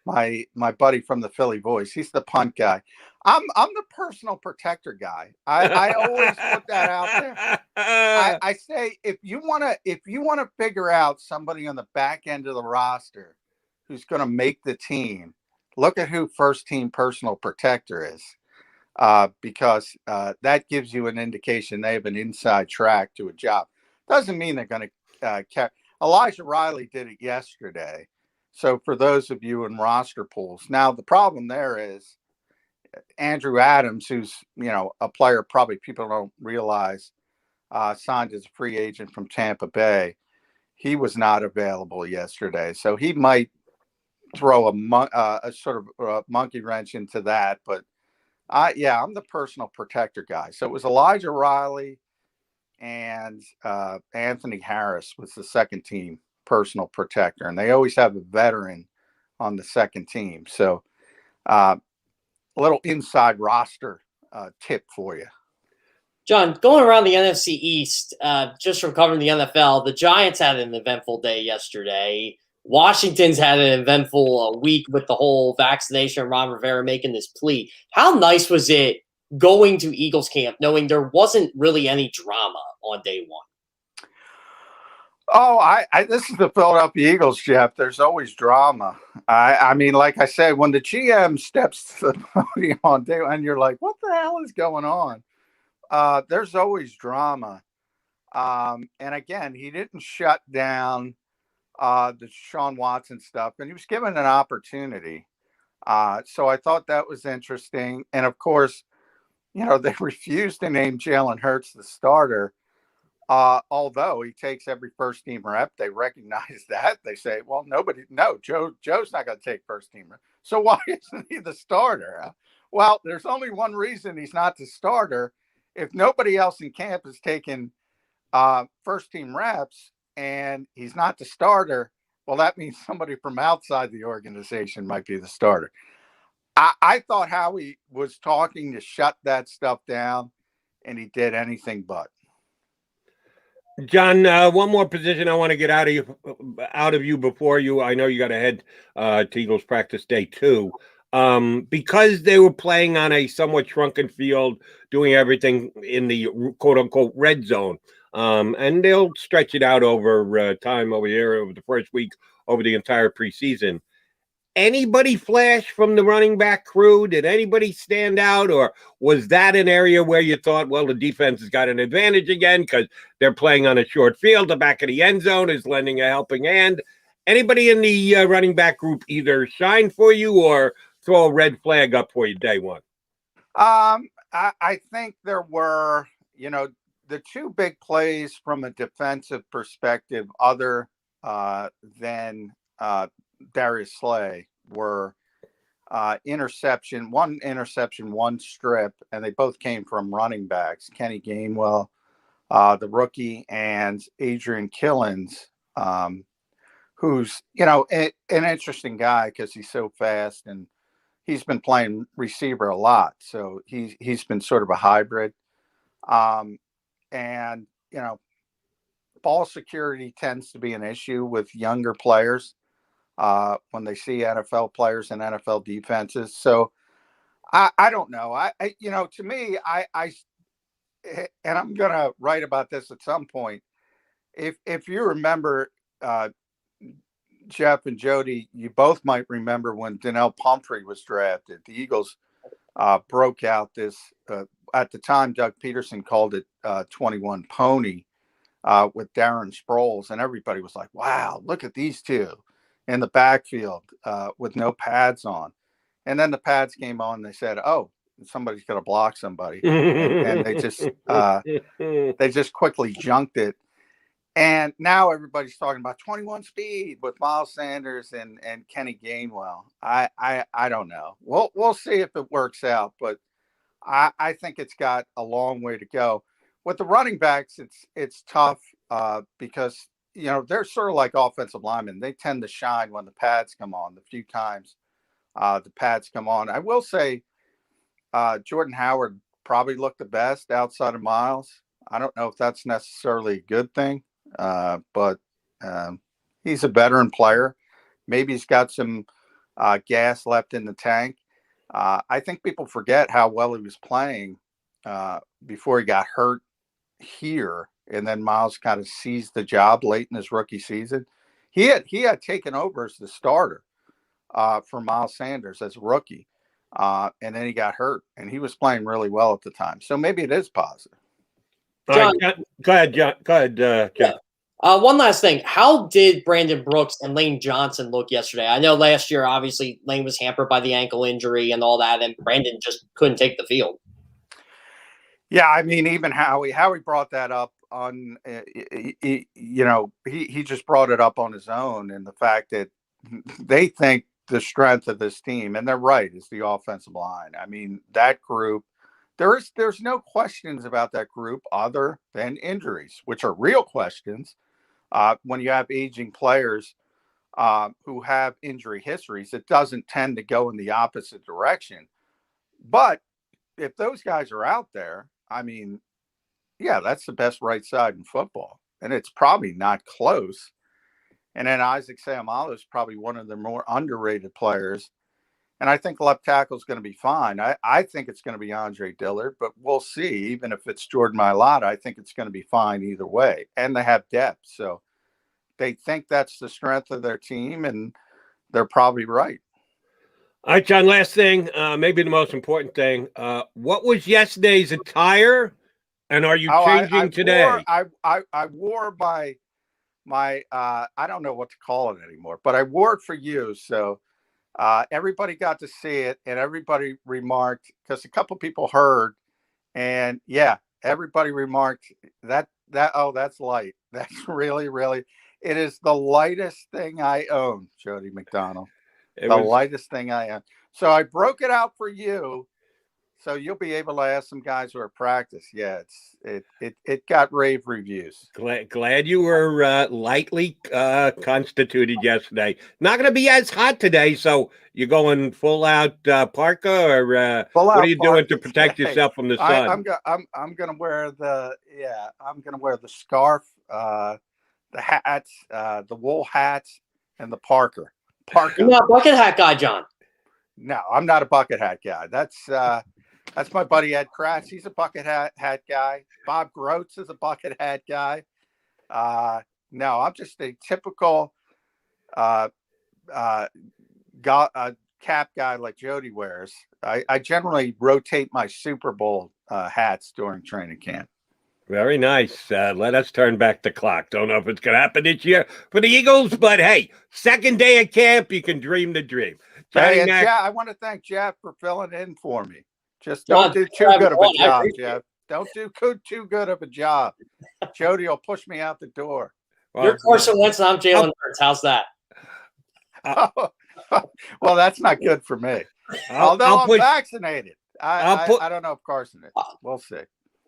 buddy from the Philly Voice. He's the punt guy. I'm the personal protector guy. I always put that out there. I say if you want to figure out somebody on the back end of the roster who's going to make the team, look at who first team personal protector is, because that gives you an indication they have an inside track to a job. Doesn't mean they're going to carry. Elijah Riley did it yesterday. So for those of you in roster pools, now the problem there is Andrew Adams, who's, a player probably people don't realize, signed as a free agent from Tampa Bay. He was not available yesterday. So he might throw a sort of a monkey wrench into that. But I'm the personal protector guy. So it was Elijah Riley and Anthony Harris was the second team personal protector. And they always have a veteran on the second team. So a little inside roster tip for you. John, going around the NFC East, just from covering the NFL, the Giants had an eventful day yesterday. Washington's had an eventful week with the whole vaccination and Ron Rivera making this plea. How nice was it going to Eagles camp knowing there wasn't really any drama on day one? Oh, this is the Philadelphia Eagles, Jeff. There's always drama. I mean, like I said, when the GM steps to the podium on day one, you're like, what the hell is going on? There's always drama. And again, he didn't shut down the Sean Watson stuff, and he was given an opportunity. So I thought that was interesting. And of course, they refused to name Jalen Hurts the starter. Although he takes every first team rep, they recognize that. They say, well, Joe's not going to take first team rep. So why isn't he the starter? Well, there's only one reason he's not the starter. If nobody else in camp is taking first team reps and he's not the starter, well, that means somebody from outside the organization might be the starter. I thought Howie was talking to shut that stuff down, and he did anything but. John, one more position I want to get out of you before you. I know you got to head to Eagles practice day 2. Because they were playing on a somewhat shrunken field, doing everything in the quote unquote red zone. And they'll stretch it out over time over here, over the first week, over the entire preseason. Anybody flash from the running back crew? Did anybody stand out? Or was that an area where you thought, well, the defense has got an advantage again because they're playing on a short field? The back of the end zone is lending a helping hand. Anybody in the running back group either shine for you or throw a red flag up for you day one? I think there were, the two big plays from a defensive perspective other than Darius Slay were one interception, one strip, and they both came from running backs, Kenny Gainwell, the rookie, and Adrian Killins, who's, an interesting guy because he's so fast and he's been playing receiver a lot. So he's been sort of a hybrid. And, ball security tends to be an issue with younger players when they see NFL players and NFL defenses. So I don't know. To me, and I'm going to write about this at some point. If you remember, Jeff and Jody, you both might remember when Donnell Pumphrey was drafted. The Eagles broke out this, at the time, Doug Peterson called it 21 Pony with Darren Sproles. And everybody was like, wow, look at these two in the backfield with no pads on. And then the pads came on and they said, oh, somebody's going to block somebody. and they just quickly junked it. And now everybody's talking about 21 speed with Miles Sanders and Kenny Gainwell. I don't know. We'll see if it works out, but I think it's got a long way to go. With the running backs, it's tough because they're sort of like offensive linemen. They tend to shine when the pads come on. The few times the pads come on, I will say Jordan Howard probably looked the best outside of Miles. I don't know if that's necessarily a good thing. But he's a veteran player. Maybe he's got some gas left in the tank. I think people forget how well he was playing before he got hurt here, and then Miles kind of seized the job late in his rookie season. He had taken over as the starter. for Miles Sanders as a rookie. And then he got hurt, and he was playing really well at the time. So maybe it is positive. John, go ahead, John. Go ahead, John. Yeah. One last thing. How did Brandon Brooks and Lane Johnson look yesterday? I know last year, obviously, Lane was hampered by the ankle injury and all that, and Brandon just couldn't take the field. Yeah, I mean, even Howie brought that up on, he just brought it up on his own, and the fact that they think the strength of this team, and they're right, is the offensive line. I mean, that group, there's no questions about that group other than injuries, which are real questions. When you have aging players who have injury histories, it doesn't tend to go in the opposite direction. But if those guys are out there, I mean, yeah, that's the best right side in football. And it's probably not close. And then Isaac Seumalo is probably one of the more underrated players. And I think left tackle is going to be fine. I think it's going to be Andre Dillard, but we'll see. Even if it's Jordan Mailata, I think it's going to be fine either way. And they have depth. So they think that's the strength of their team, and they're probably right. All right, John, last thing, maybe the most important thing. What was yesterday's attire, and are you changing today? I wore my I don't know what to call it anymore, but I wore it for you. So everybody got to see it, and everybody remarked, because a couple people heard, and yeah, everybody remarked that that's light. That's really, really, it is the lightest thing I own, Jody McDonald. Lightest thing I own. So I broke it out for you, so you'll be able to ask some guys who are practice. Yeah, it got rave reviews. Glad you were lightly constituted yesterday. Not going to be as hot today, so you're going full out parka, or what are you doing to protect yourself from the sun? I'm going to wear the scarf, the hats, the wool hats, and the parka. You're not a bucket hat guy, John. No, I'm not a bucket hat guy. That's my buddy Ed Kratz. He's a bucket hat guy. Bob Groats is a bucket hat guy. No, I'm just a typical cap guy like Jody wears. I generally rotate my Super Bowl hats during training camp. Very nice. Let us turn back the clock. Don't know if it's going to happen this year for the Eagles, but hey, second day of camp, you can dream the dream. Hey, I want to thank Jeff for filling in for me. Just don't do too good of a job, Jeff. Don't do too good of a job. Jody will push me out the door. Well, you're Carson Wentz and I'm Jalen Hurts. How's that? Well, that's not good for me. Although I'm vaccinated. I don't know if Carson is. We'll see.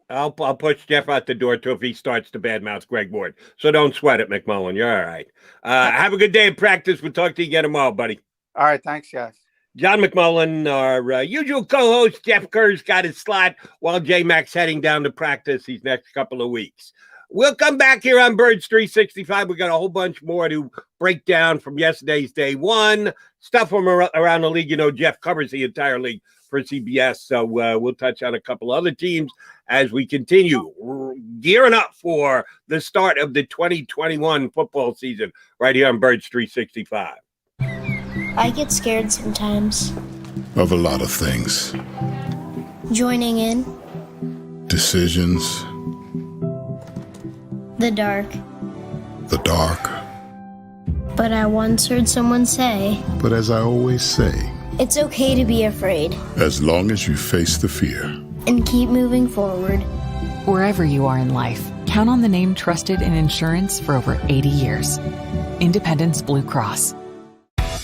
I'll push Jeff out the door too if he starts to badmouth Greg Ward. So don't sweat it, McMullen. You're all right. Have a good day in practice. We'll talk to you again tomorrow, buddy. All right. Thanks, guys. John McMullen, our usual co-host. Jeff Kerr's got his slot while J-Mac's heading down to practice these next couple of weeks. We'll come back here on Birds 365. We got a whole bunch more to break down from yesterday's day one. Stuff from around the league. You know, Jeff covers the entire league for CBS, so we'll touch on a couple other teams as we continue gearing up for the start of the 2021 football season right here on Birds 365. I get scared sometimes. Of a lot of things. Joining in. Decisions. The dark. The dark. But I once heard someone say, but as I always say, it's okay to be afraid. As long as you face the fear. And keep moving forward. Wherever you are in life, count on the name trusted in insurance for over 80 years. Independence Blue Cross.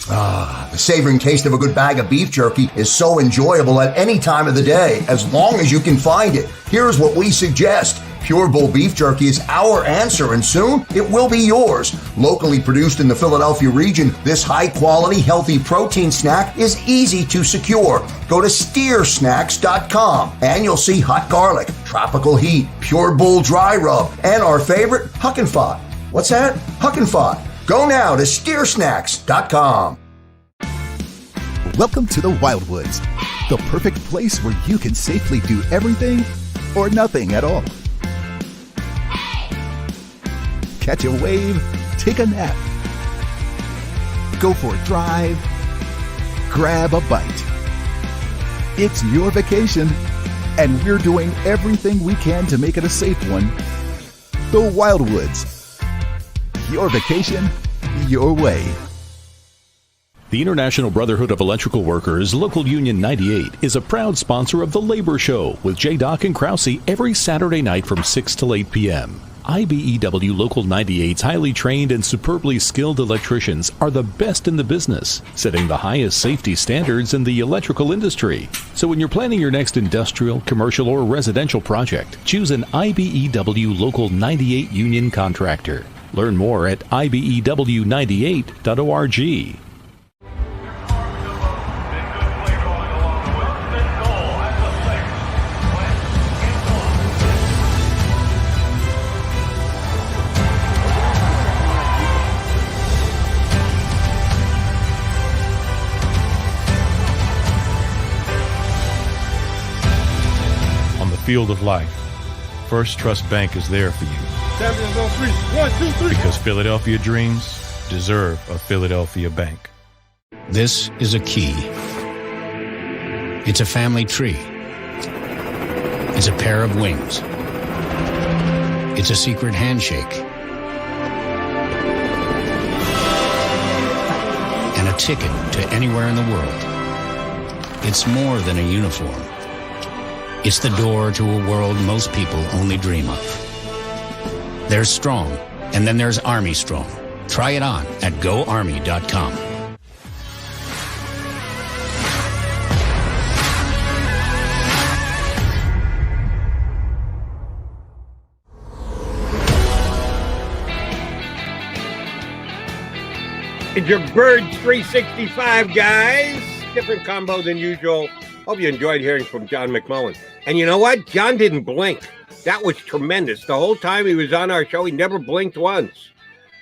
The savoring taste of a good bag of beef jerky is so enjoyable at any time of the day, as long as you can find it. Here's what we suggest. Pure Bull Beef Jerky is our answer, and soon it will be yours. Locally produced in the Philadelphia region, this high-quality, healthy protein snack is easy to secure. Go to steersnacks.com, and you'll see hot garlic, tropical heat, Pure Bull dry rub, and our favorite, Huck and Fod. What's that? Huck and Fod. Go now to steersnacks.com. Welcome to the Wildwoods, the perfect place where you can safely do everything or nothing at all. Catch a wave, take a nap, go for a drive, grab a bite. It's your vacation, and we're doing everything we can to make it a safe one. The Wildwoods. Your vacation, your way. The International Brotherhood of Electrical Workers, Local Union 98, is a proud sponsor of The Labor Show with J. Doc and Krause every Saturday night from 6 to 8 p.m. IBEW Local 98's highly trained and superbly skilled electricians are the best in the business, setting the highest safety standards in the electrical industry. So when you're planning your next industrial, commercial, or residential project, choose an IBEW Local 98 union contractor. Learn more at ibew98.org. Field of life, First Trust Bank is there for you. Champions on three. 1, 2, 3. Because Philadelphia dreams deserve a Philadelphia bank. This is a key. It's a family tree. It's a pair of wings. It's a secret handshake. And a ticket to anywhere in the world. It's more than a uniform. It's the door to a world most people only dream of. There's Strong, and then there's Army Strong. Try it on at GoArmy.com. It's your Birds 365, guys. Different combo than usual. Hope you enjoyed hearing from John McMullen. And you know what? John didn't blink. That was tremendous. The whole time he was on our show, he never blinked once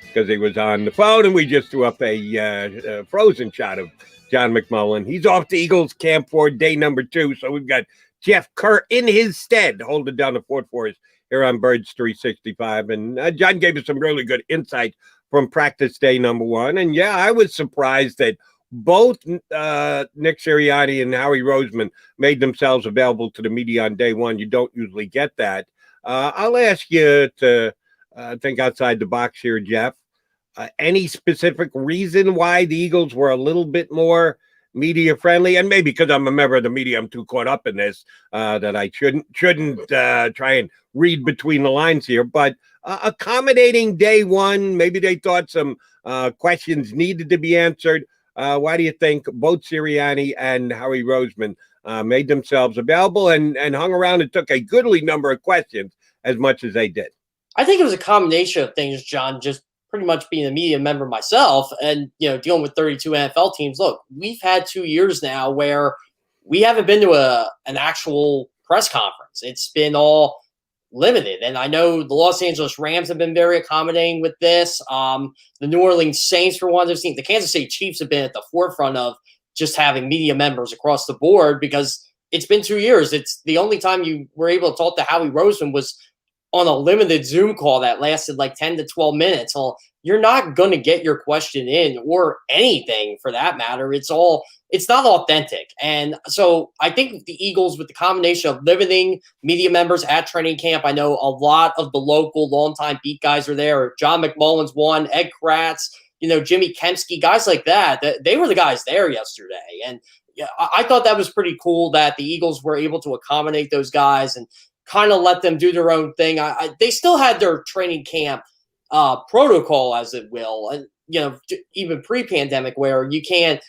because he was on the phone, and we just threw up a frozen shot of John McMullen. He's off to Eagles camp for day number 2, so we've got Jeff Kerr in his stead holding down the fort for us here on Birds 365. And John gave us some really good insight from practice day number 1. And, yeah, I was surprised that both Nick Sirianni and Howie Roseman made themselves available to the media on day 1. You don't usually get that. I'll ask you to think outside the box here, Jeff. Any specific reason why the Eagles were a little bit more media friendly? And maybe because I'm a member of the media, I'm too caught up in this that I shouldn't try and read between the lines here. But accommodating day 1, maybe they thought some questions needed to be answered. Why do you think both Sirianni and Howie Roseman made themselves available and hung around and took a goodly number of questions as much as they did? I think it was a combination of things, John, just pretty much being a media member myself and, dealing with 32 NFL teams. Look, we've had 2 years now where we haven't been to an actual press conference. It's been all limited. And I know the Los Angeles Rams have been very accommodating with this. The New Orleans Saints, for one, I've seen the Kansas City Chiefs have been at the forefront of just having media members across the board because it's been 2 years. It's the only time you were able to talk to Howie Roseman was on a limited Zoom call that lasted like 10 to 12 minutes. Well, you're not going to get your question in or anything for that matter. It's not authentic. And so I think the Eagles, with the combination of limiting media members at training camp, I know a lot of the local longtime beat guys are there. John McMullen's one, Ed Kratz, Jimmy Kempski, guys like that. They were the guys there yesterday. And I thought that was pretty cool that the Eagles were able to accommodate those guys and kind of let them do their own thing. They still had their training camp protocol, as it will, and even pre-pandemic, where you can't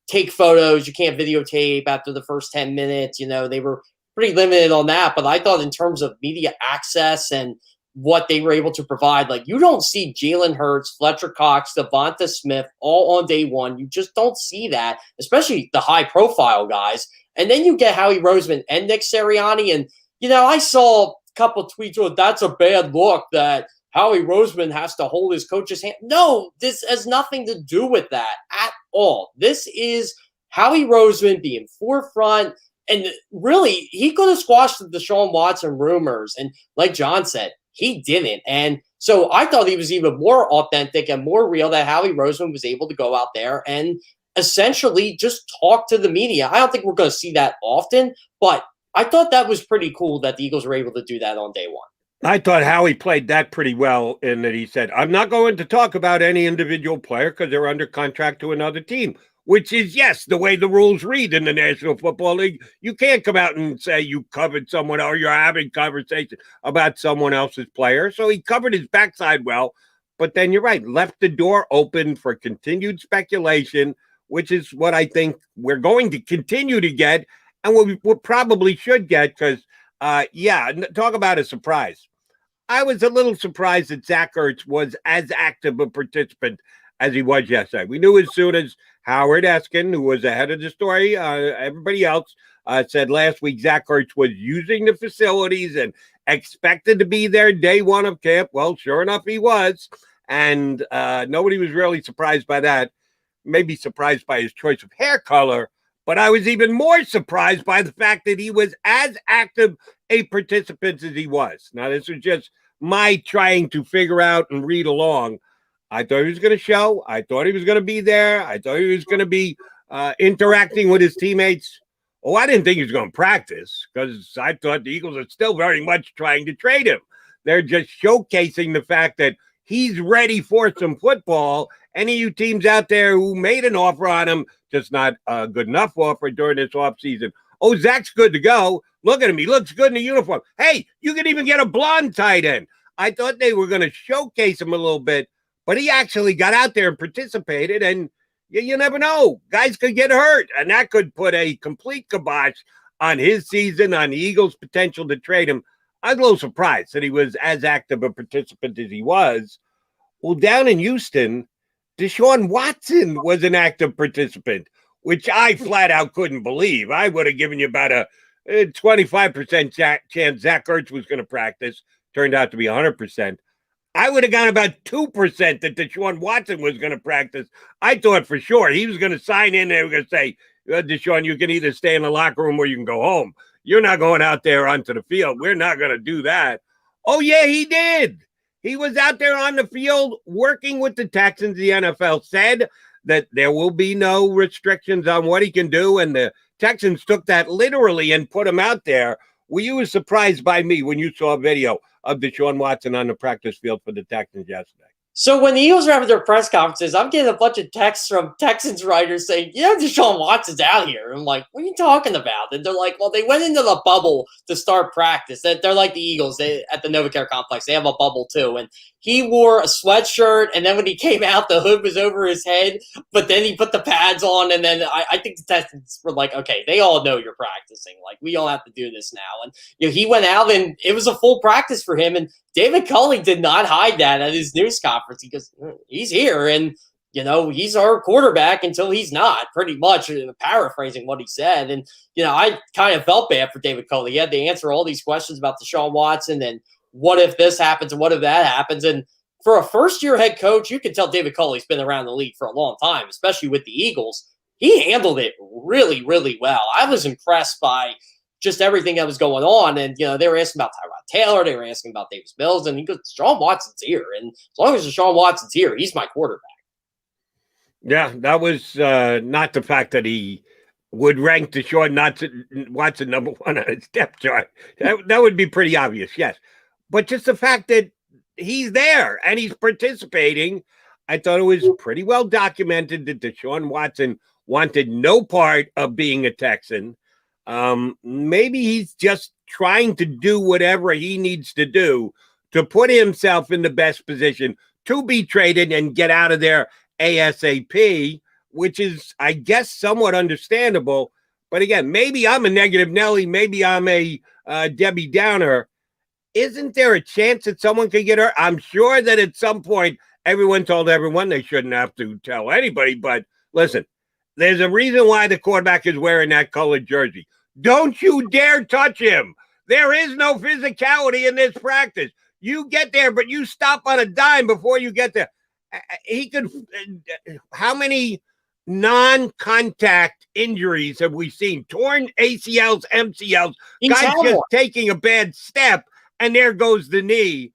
take photos, you can't videotape after the first 10 minutes. They were pretty limited on that. But I thought in terms of media access and what they were able to provide, like you don't see Jalen Hurts, Fletcher Cox, Devonta Smith all on day 1. You just don't see that, especially the high-profile guys. And then you get Howie Roseman and Nick Sirianni, and I saw a couple of tweets, that's a bad look that Howie Roseman has to hold his coach's hand. No, this has nothing to do with that at all. This is Howie Roseman being forefront. And really, he could have squashed the Deshaun Watson rumors. And like John said, he didn't. And so I thought he was even more authentic and more real that Howie Roseman was able to go out there and essentially just talk to the media. I don't think we're going to see that often, but I thought that was pretty cool that the Eagles were able to do that on day one. I thought Howie played that pretty well in that he said, I'm not going to talk about any individual player because they're under contract to another team, which is, yes, the way the rules read in the National Football League. You can't come out and say you covered someone or you're having conversation about someone else's player. So he covered his backside well, but then you're right, left the door open for continued speculation, which is what I think we're going to continue to get and we probably should get because, talk about a surprise. I was a little surprised that Zach Ertz was as active a participant as he was yesterday. We knew as soon as Howard Eskin, who was ahead of the story, everybody else said last week Zach Ertz was using the facilities and expected to be there day one of camp. Well, sure enough, he was. And nobody was really surprised by that. Maybe surprised by his choice of hair color. But I was even more surprised by the fact that he was as active a participant as he was. Now, this was just my trying to figure out and read along. I thought he was going to show. I thought he was going to be there. I thought he was going to be interacting with his teammates. Oh, I didn't think he was going to practice because I thought the Eagles are still very much trying to trade him. They're just showcasing the fact that he's ready for some football. Any of you teams out there who made an offer on him, just not a good enough offer during this offseason. Oh, Zach's good to go. Look at him. He looks good in the uniform. Hey, you can even get a blonde tight end. I thought they were going to showcase him a little bit, but he actually got out there and participated, and you never know. Guys could get hurt, and that could put a complete kibosh on his season, on the Eagles' potential to trade him. I was a little surprised that he was as active a participant as he was. Well, down in Houston, Deshaun Watson was an active participant, which I flat out couldn't believe. I would have given you about a 25% chance Zach Ertz was going to practice. Turned out to be 100%. I would have gone about 2% that Deshaun Watson was going to practice. I thought for sure he was going to sign in. They were going to say, Deshaun, you can either stay in the locker room or you can go home. You're not going out there onto the field. We're not going to do that. Oh, yeah, he did. He was out there on the field working with the Texans. The NFL said that there will be no restrictions on what he can do, and the Texans took that literally and put him out there. Were you as surprised by me when you saw a video of Deshaun Watson on the practice field for the Texans yesterday? So when the Eagles are having their press conferences, I'm getting a bunch of texts from Texans writers saying, Deshaun Watson's out here. I'm like, what are you talking about? And they're like, well, they went into the bubble to start practice. They're like the Eagles at the NovaCare complex. They have a bubble too. And he wore a sweatshirt, and then when he came out, the hood was over his head, but then he put the pads on, and then I think the Texans were like, okay, they all know you're practicing. Like, we all have to do this now. And he went out, and it was a full practice for him, and David Culley did not hide that at his news conference. He goes, he's here, and he's our quarterback until he's not, pretty much, paraphrasing what he said. And, I kind of felt bad for David Culley. He had to answer all these questions about Deshaun Watson and what if this happens and what if that happens. And for a first-year head coach, you can tell David Culley's been around the league for a long time, especially with the Eagles. He handled it really, really well. I was impressed by just everything that was going on. And, they were asking about Tyrod Taylor. They were asking about Davis Mills. And he goes, Deshaun Watson's here. And as long as Deshaun Watson's here, he's my quarterback. Yeah, that was not the fact that he would rank Deshaun Watson number one on his depth chart. That would be pretty obvious, yes. But just the fact that he's there and he's participating, I thought it was pretty well documented that Deshaun Watson wanted no part of being a Texan. Maybe he's just trying to do whatever he needs to do to put himself in the best position to be traded and get out of there ASAP, which is, I guess, somewhat understandable. But again, maybe I'm a negative Nelly. Maybe I'm a Debbie Downer. Isn't there a chance that someone could get hurt? I'm sure that at some point, everyone told everyone they shouldn't have to tell anybody. But listen, there's a reason why the quarterback is wearing that colored jersey. Don't you dare touch him. There is no physicality in this practice. You get there, but you stop on a dime before you get there. He could. How many non-contact injuries have we seen? Torn ACLs, MCLs, guys just taking a bad step, and there goes the knee.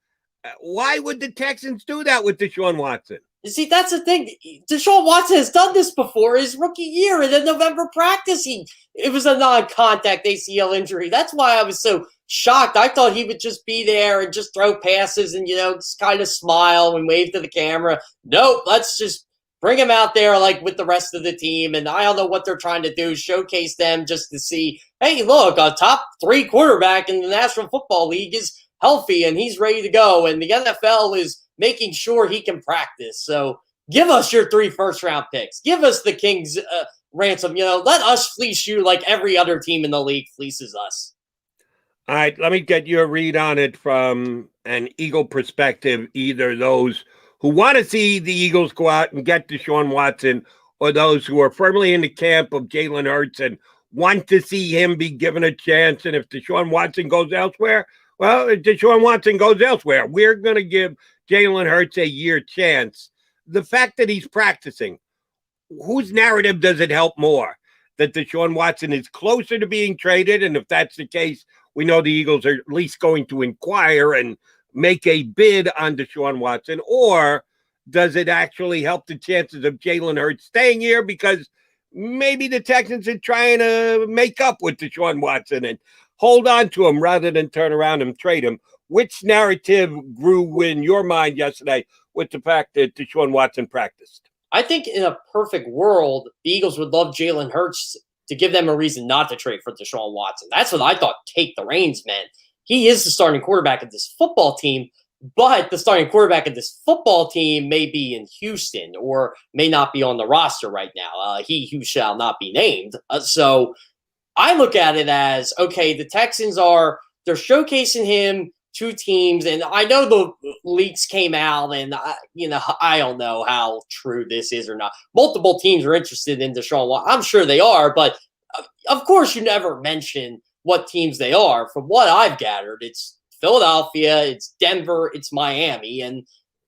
Why would the Texans do that with Deshaun Watson? See, that's the thing. Deshaun Watson has done this before his rookie year in the November practice. It was a non-contact ACL injury. That's why I was so shocked. I thought he would just be there and just throw passes and, just kind of smile and wave to the camera. Nope, let's just bring him out there like with the rest of the team. And I don't know what they're trying to do, showcase them just to see, hey, look, a top 3 quarterback in the National Football League is healthy and he's ready to go. And the NFL is making sure he can practice. So give us your 3 first-round picks. Give us the Kings ransom. Let us fleece you like every other team in the league fleeces us. All right, let me get your read on it from an Eagle perspective, either those who want to see the Eagles go out and get Deshaun Watson or those who are firmly in the camp of Jalen Hurts and want to see him be given a chance. And if Deshaun Watson goes elsewhere, well, if Deshaun Watson goes elsewhere, we're going to give Jalen Hurts a year chance. The fact that he's practicing, whose narrative does it help more? That Deshaun Watson is closer to being traded, and if that's the case, we know the Eagles are at least going to inquire and make a bid on Deshaun Watson, or does it actually help the chances of Jalen Hurts staying here because maybe the Texans are trying to make up with Deshaun Watson and hold on to him rather than turn around and trade him? Which narrative grew in your mind yesterday with the fact that Deshaun Watson practiced? I think in a perfect world, the Eagles would love Jalen Hurts to give them a reason not to trade for Deshaun Watson. That's what I thought take the reins meant. He is the starting quarterback of this football team, but the starting quarterback of this football team may be in Houston or may not be on the roster right now. He who shall not be named. So I look at it as, okay, the Texans they're showcasing him to teams, and I know the leaks came out, and I don't know how true this is or not. Multiple teams are interested in Deshaun Watson. I'm sure they are, but of course you never mention what teams they are. From what I've gathered, it's Philadelphia, it's Denver, it's Miami, and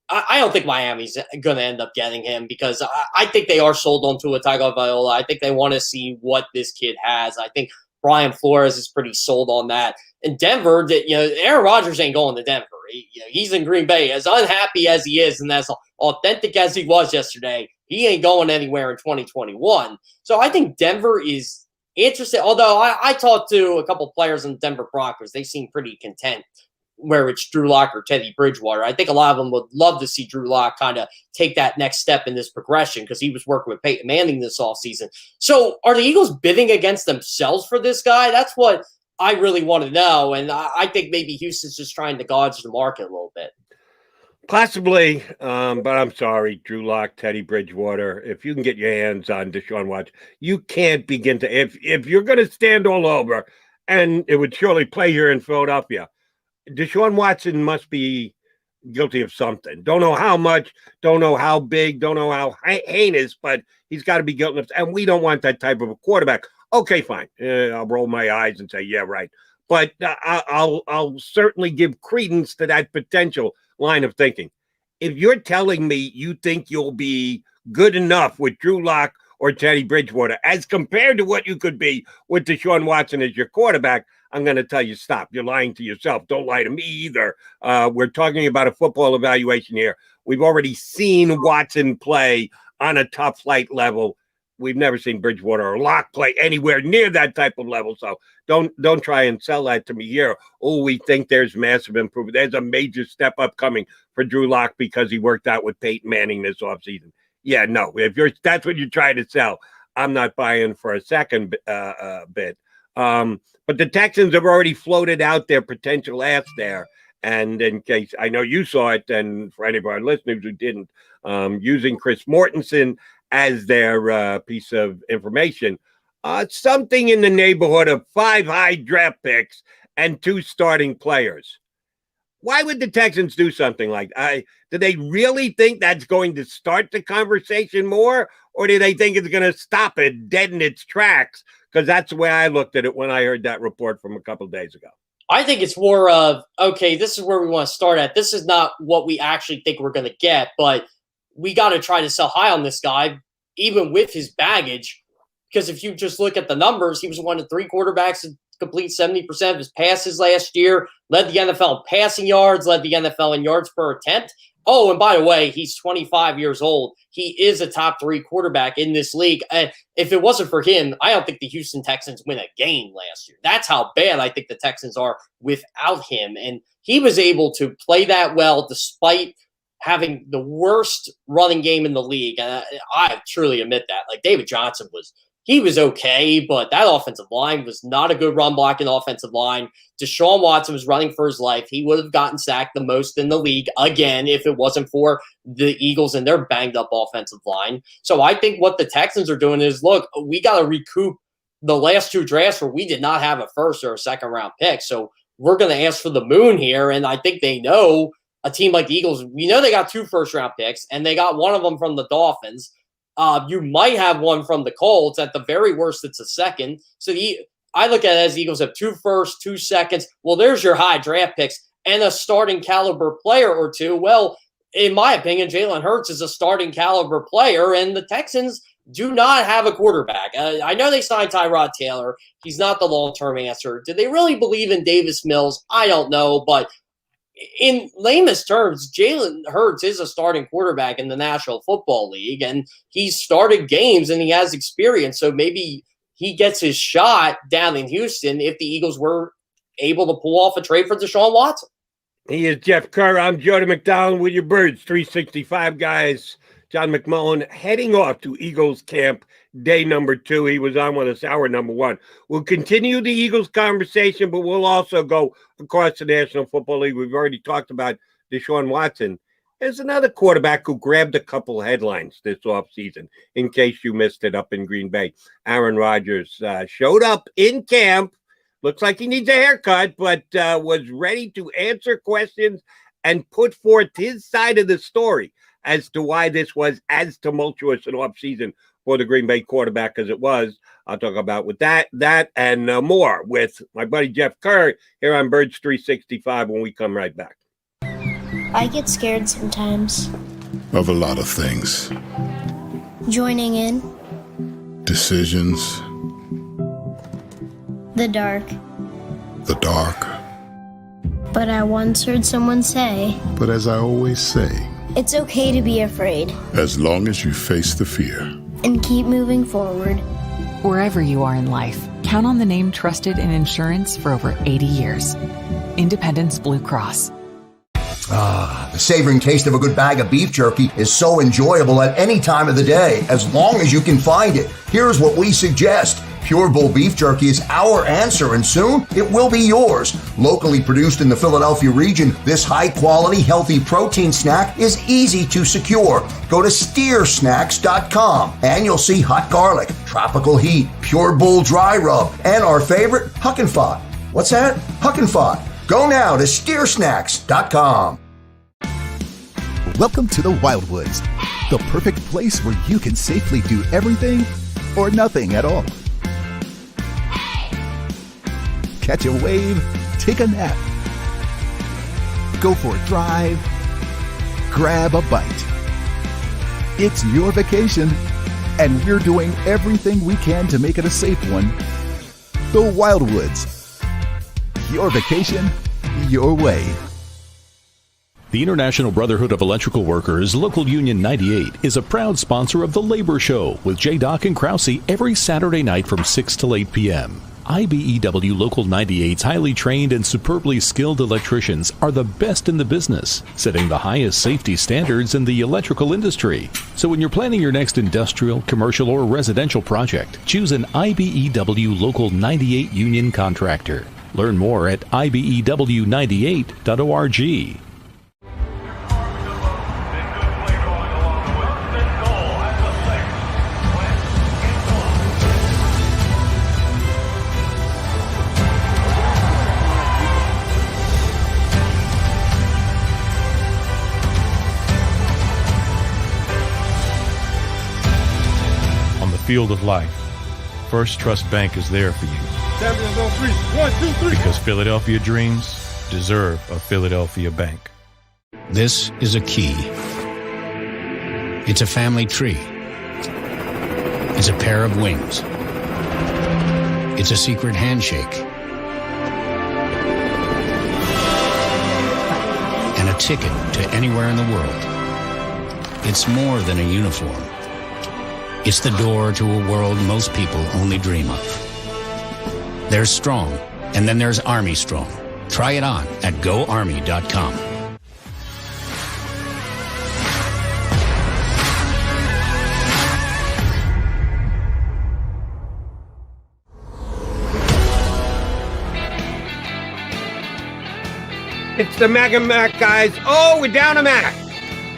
I don't think Miami's going to end up getting him because I think they are sold on Tua Tagovailoa. I think they want to see what this kid has. I think Brian Flores is pretty sold on that. And Denver, Aaron Rodgers ain't going to Denver. He's in Green Bay. As unhappy as he is and as authentic as he was yesterday, he ain't going anywhere in 2021. So I think Denver is interested. Although I talked to a couple players in Denver Broncos. They seem pretty content where it's Drew Lock or Teddy Bridgewater. I think a lot of them would love to see Drew Lock kind of take that next step in this progression because he was working with Peyton Manning this offseason. So are the Eagles bidding against themselves for this guy? That's what I really want to know. And I think maybe Houston's just trying to gauge the market a little bit. Possibly, but I'm sorry, Drew Lock, Teddy Bridgewater. If you can get your hands on Deshaun Watson, you can't begin to. If you're going to stand all over, and it would surely play here in Philadelphia, Deshaun Watson must be guilty of something. Don't know how much, don't know how big, don't know how heinous, but he's got to be guilty of. And we don't want that type of a quarterback. Okay, fine. I'll roll my eyes and say, yeah, right. But I'll certainly give credence to that potential line of thinking. If you're telling me you think you'll be good enough with Drew Lock or Teddy Bridgewater as compared to what you could be with Deshaun Watson as your quarterback, I'm going to tell you, stop. You're lying to yourself. Don't lie to me either. We're talking about a football evaluation here. We've already seen Watson play on a top flight level. We've never seen Bridgewater or Lock play anywhere near that type of level. So don't try and sell that to me here. Oh, we think there's massive improvement. There's a major step up coming for Drew Lock because he worked out with Peyton Manning this offseason. Yeah, no. If that's what you're trying to sell, I'm not buying for a second bit. But the Texans have already floated out their potential ask there. And in case I know you saw it, and for any of our listeners who didn't, using Chris Mortensen as their piece of information, something in the neighborhood of 5 high draft picks and 2 starting players. Why would the Texans do something like that? Do they really think that's going to start the conversation more, or do they think it's going to stop it dead in its tracks? Because that's the way I looked at it when I heard that report from a couple of days ago. I think it's more of, okay, this is where we want to start at. This is not what we actually think we're going to get, but we got to try to sell high on this guy, even with his baggage. Because if you just look at the numbers, he was one of 3 quarterbacks to complete 70% of his passes last year, led the NFL in passing yards, led the NFL in yards per attempt. Oh, and by the way, he's 25 years old. He is a top 3 quarterback in this league. If it wasn't for him, I don't think the Houston Texans win a game last year. That's how bad I think the Texans are without him. And he was able to play that well despite having the worst running game in the league. And I truly admit that. Like, David Johnson was okay, but that offensive line was not a good run-blocking offensive line. Deshaun Watson was running for his life. He would have gotten sacked the most in the league, again, if it wasn't for the Eagles and their banged-up offensive line. So I think what the Texans are doing is, look, we got to recoup the last 2 drafts where we did not have a first or a second-round pick. So we're going to ask for the moon here, and I think they know a team like the Eagles, we know they got 2 first-round picks, and they got one of them from the Dolphins. You might have one from the Colts. At the very worst, it's a second. So I look at it as the Eagles have 2 firsts, 2 seconds. Well, there's your high draft picks and a starting caliber player or 2. Well, in my opinion, Jalen Hurts is a starting caliber player, and the Texans do not have a quarterback. I know they signed Tyrod Taylor. He's not the long-term answer. Do they really believe in Davis Mills? I don't know, but in lamest terms, Jalen Hurts is a starting quarterback in the National Football League, and he's started games and he has experience. So maybe he gets his shot down in Houston if the Eagles were able to pull off a trade for Deshaun Watson. He is Jeff Kerr. I'm Jody McDowell with your Birds 365 guys. John McMullen heading off to Eagles camp, day number 2. He was on with us, hour number 1. We'll continue the Eagles conversation, but we'll also go across the National Football League. We've already talked about Deshaun Watson. There's another quarterback who grabbed a couple headlines this offseason, in case you missed it up in Green Bay. Aaron Rodgers showed up in camp. Looks like he needs a haircut, but was ready to answer questions and put forth his side of the story as to why this was as tumultuous an offseason for the Green Bay quarterback as it was. I'll talk about with that and more with my buddy Jeff Kerr here on Birds 365 when we come right back. I get scared sometimes. Of a lot of things. Joining in. Decisions. The dark. The dark. But I once heard someone say, But as I always say, it's okay to be afraid. As long as you face the fear. And keep moving forward. Wherever you are in life, count on the name trusted in insurance for over 80 years. Independence Blue Cross. The savoring taste of a good bag of beef jerky is so enjoyable at any time of the day, as long as you can find it. Here's what we suggest. Pure Bull Beef Jerky is our answer, and soon it will be yours. Locally produced in the Philadelphia region, this high-quality, healthy protein snack is easy to secure. Go to steersnacks.com, and you'll see hot garlic, tropical heat, Pure Bull dry rub, and our favorite, Huck and Fod. What's that? Huck and Fod. Go now to steersnacks.com. Welcome to the Wildwoods, the perfect place where you can safely do everything or nothing at all. Catch a wave, take a nap, go for a drive, grab a bite. It's your vacation, and we're doing everything we can to make it a safe one. The Wildwoods. Your vacation, your way. The International Brotherhood of Electrical Workers, Local Union 98, is a proud sponsor of The Labor Show with J. Doc and Krause every Saturday night from 6 till 8 p.m. IBEW Local 98's highly trained and superbly skilled electricians are the best in the business, setting the highest safety standards in the electrical industry. So when you're planning your next industrial, commercial, or residential project, choose an IBEW Local 98 union contractor. Learn more at IBEW98.org. Field of life, First Trust Bank is there for you. Champions on 3. 1, 2, 3. Because Philadelphia dreams deserve a Philadelphia bank. This is a key. It's a family tree. It's a pair of wings. It's a secret handshake. And a ticket to anywhere in the world. It's more than a uniform. It's the door to a world most people only dream of. There's Strong, and then there's Army Strong. Try it on at GoArmy.com. It's the Mac and Mac guys. Oh, we're down a Mac.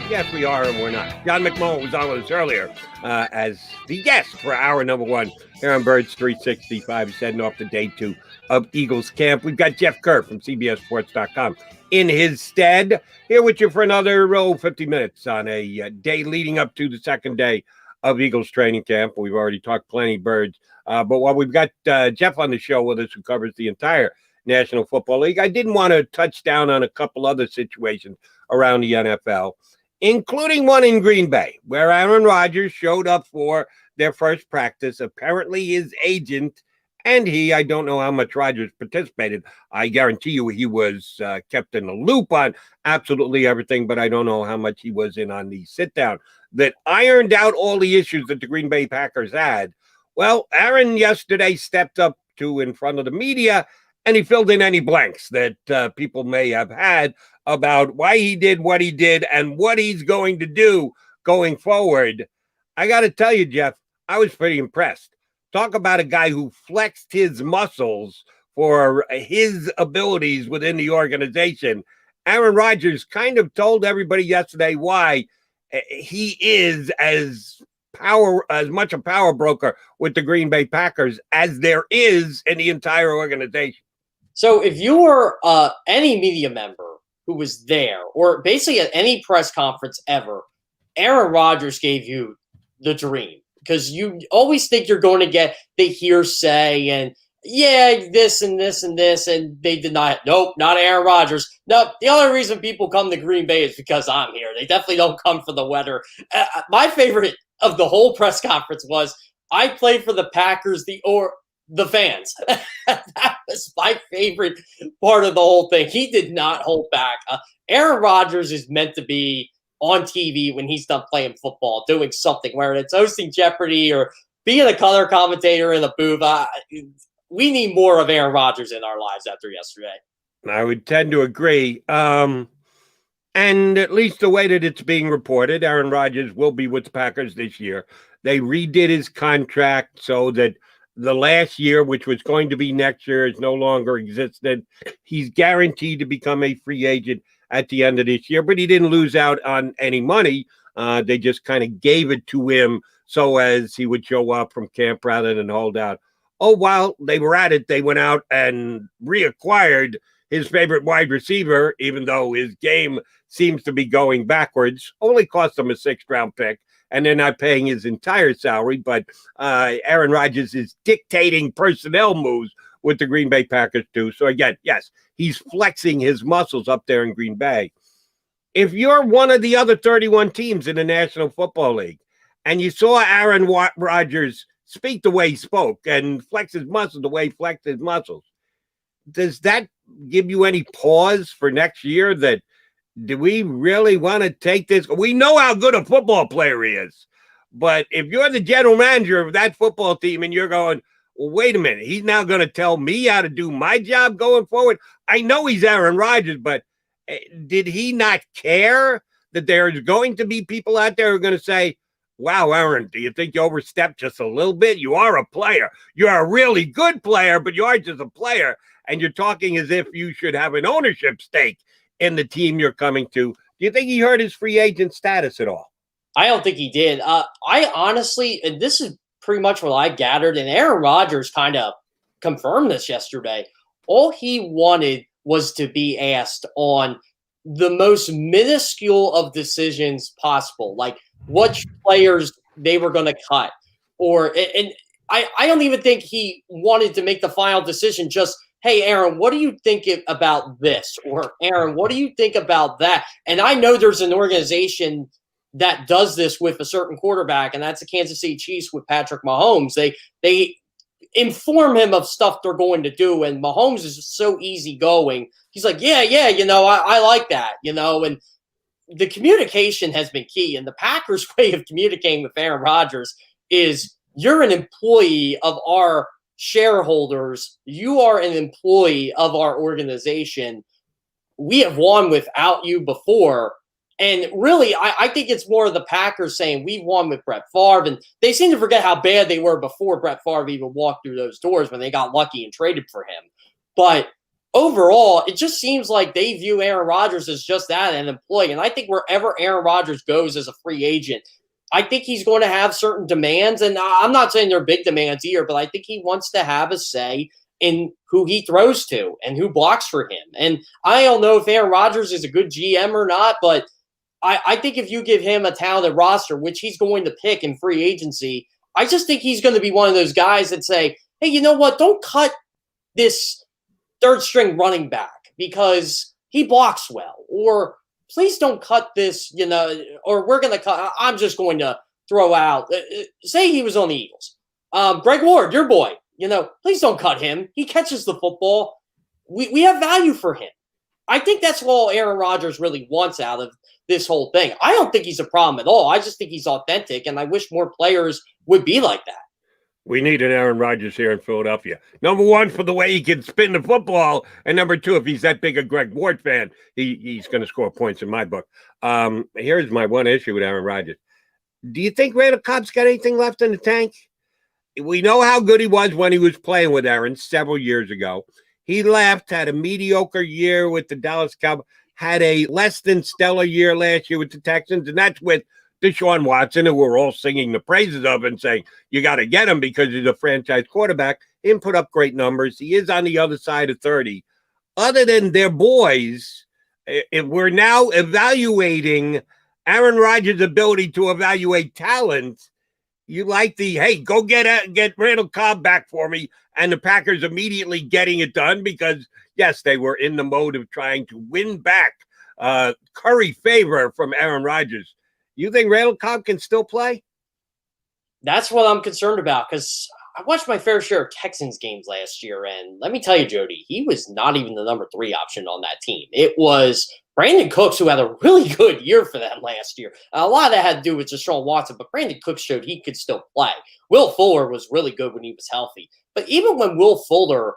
Yes, we are, and we're not. John McMullen was on with us earlier as the guest for hour number one here on Birds 365. He's heading off to day 2 of Eagles camp. We've got Jeff Kerr from CBSSports.com in his stead, here with you for another 50 minutes on a day leading up to the second day of Eagles training camp. We've already talked plenty Birds, but while we've got Jeff on the show with us who covers the entire National Football League, I didn't want to touch down on a couple other situations around the NFL, including one in Green Bay, where Aaron Rodgers showed up for their first practice. Apparently his agent and I don't know how much Rodgers participated. I guarantee you he was kept in the loop on absolutely everything, but I don't know how much he was in on the sit-down that ironed out all the issues that the Green Bay Packers had. Well, Aaron yesterday stepped up to in front of the media, and he filled in any blanks that people may have had about why he did what he did and what he's going to do going forward. I got to tell you, Jeff, I was pretty impressed. Talk about a guy who flexed his muscles for his abilities within the organization. Aaron Rodgers kind of told everybody yesterday why he is as much a power broker with the Green Bay Packers as there is in the entire organization. So if you were any media member who was there, or basically at any press conference ever, Aaron Rodgers gave you the dream, because you always think you're going to get the hearsay and, yeah, this and this and this, and they deny it. Nope, not Aaron Rodgers. No, the only reason people come to Green Bay is because I'm here. They definitely don't come for the weather. My favorite of the whole press conference was, I played for the Packers, the fans. That was my favorite part of the whole thing. He did not hold back. Aaron Rodgers is meant to be on TV when he's done playing football, doing something, whether it's hosting Jeopardy or being a color commentator in the booth. We need more of Aaron Rodgers in our lives after yesterday. I would tend to agree. And at least the way that it's being reported, Aaron Rodgers will be with the Packers this year. They redid his contract so that the last year, which was going to be next year, is no longer existent. He's guaranteed to become a free agent at the end of this year, but he didn't lose out on any money. They just kind of gave it to him so as he would show up from camp rather than hold out. Oh, while they were at it, they went out and reacquired his favorite wide receiver, even though his game seems to be going backwards. Only cost them a 6th-round pick, and they're not paying his entire salary. But Aaron Rodgers is dictating personnel moves with the Green Bay Packers too. So again, yes, he's flexing his muscles up there in Green Bay. If you're one of the other 31 teams in the National Football League and you saw Aaron Rodgers speak the way he spoke and flex his muscles the way he flexed his muscles, does that give you any pause for next year that, do we really want to take this? We know how good a football player he is, but if you're the general manager of that football team and you're going, well, wait a minute, he's now going to tell me how to do my job going forward. I know he's Aaron Rodgers, but did he not care that there's going to be people out there who are going to say, wow, Aaron, do you think you overstepped just a little bit? You are a player. You're a really good player, but you are just a player. And you're talking as if you should have an ownership stake in the team you're coming to. Do you think he hurt his free agent status at all? I don't think he did. I honestly, and this is pretty much what I gathered, and Aaron Rodgers kind of confirmed this yesterday. All he wanted was to be asked on the most minuscule of decisions possible, like which players they were going to cut. And I don't even think he wanted to make the final decision, just, hey, Aaron, what do you think about this? Or, Aaron, what do you think about that? And I know there's an organization that does this with a certain quarterback, and that's the Kansas City Chiefs with Patrick Mahomes. They inform him of stuff they're going to do, and Mahomes is so easygoing he's like, yeah, I like that, and the communication has been key. And the Packers' way of communicating with Aaron Rodgers is, you're an employee of our shareholders. You are an employee of our organization. We have won without you before. And really, I think it's more of the Packers saying, we won with Brett Favre. And they seem to forget how bad they were before Brett Favre even walked through those doors, when they got lucky and traded for him. But overall, it just seems like they view Aaron Rodgers as just that, an employee. And I think wherever Aaron Rodgers goes as a free agent, I think he's going to have certain demands. And I'm not saying they're big demands either, but I think he wants to have a say in who he throws to and who blocks for him. And I don't know if Aaron Rodgers is a good GM or not, but I think if you give him a talented roster, which he's going to pick in free agency, I just think he's going to be one of those guys that say, hey, you know what? Don't cut this third string running back because he blocks well, or please don't cut this, or we're going to cut. I'm just going to throw out, say he was on the Eagles. Greg Ward, your boy, please don't cut him. He catches the football. We have value for him. I think that's all Aaron Rodgers really wants out of this whole thing. I don't think he's a problem at all. I just think he's authentic, and I wish more players would be like that. We need an Aaron Rodgers here in Philadelphia. Number one, for the way he can spin the football. And number two, if he's that big a Greg Ward fan, he's going to score points in my book. Here's my one issue with Aaron Rodgers. Do you think Randall Cobb's got anything left in the tank? We know how good he was when he was playing with Aaron several years ago. He left, had a mediocre year with the Dallas Cowboys, had a less than stellar year last year with the Texans, and that's with Deshaun Watson, who we're all singing the praises of and saying, you got to get him because he's a franchise quarterback. He didn't put up great numbers. He is on the other side of 30. Other than their boys, if we're now evaluating Aaron Rodgers' ability to evaluate talent, you like hey, go get Randall Cobb back for me, and the Packers immediately getting it done because, yes, they were in the mode of trying to win back curry favor from Aaron Rodgers. You think Randall Cobb can still play? That's what I'm concerned about, because I watched my fair share of Texans games last year, and let me tell you, Jody, he was not even the number 3 option on that team. It was Brandon Cooks, who had a really good year for them last year. A lot of that had to do with Deshaun Watson, but Brandon Cooks showed he could still play. Will Fuller was really good when he was healthy. But even when Will Fuller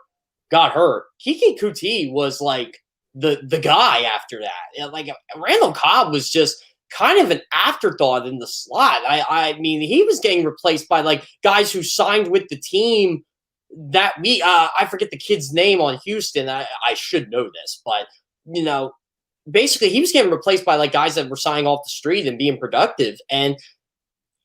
got hurt, Keke Coutee was like the guy after that. Like Randall Cobb was just kind of an afterthought in the slot. I mean, he was getting replaced by like guys who signed with the team that I forget the kid's name on Houston. I should know this, but basically he was getting replaced by like guys that were signing off the street and being productive, and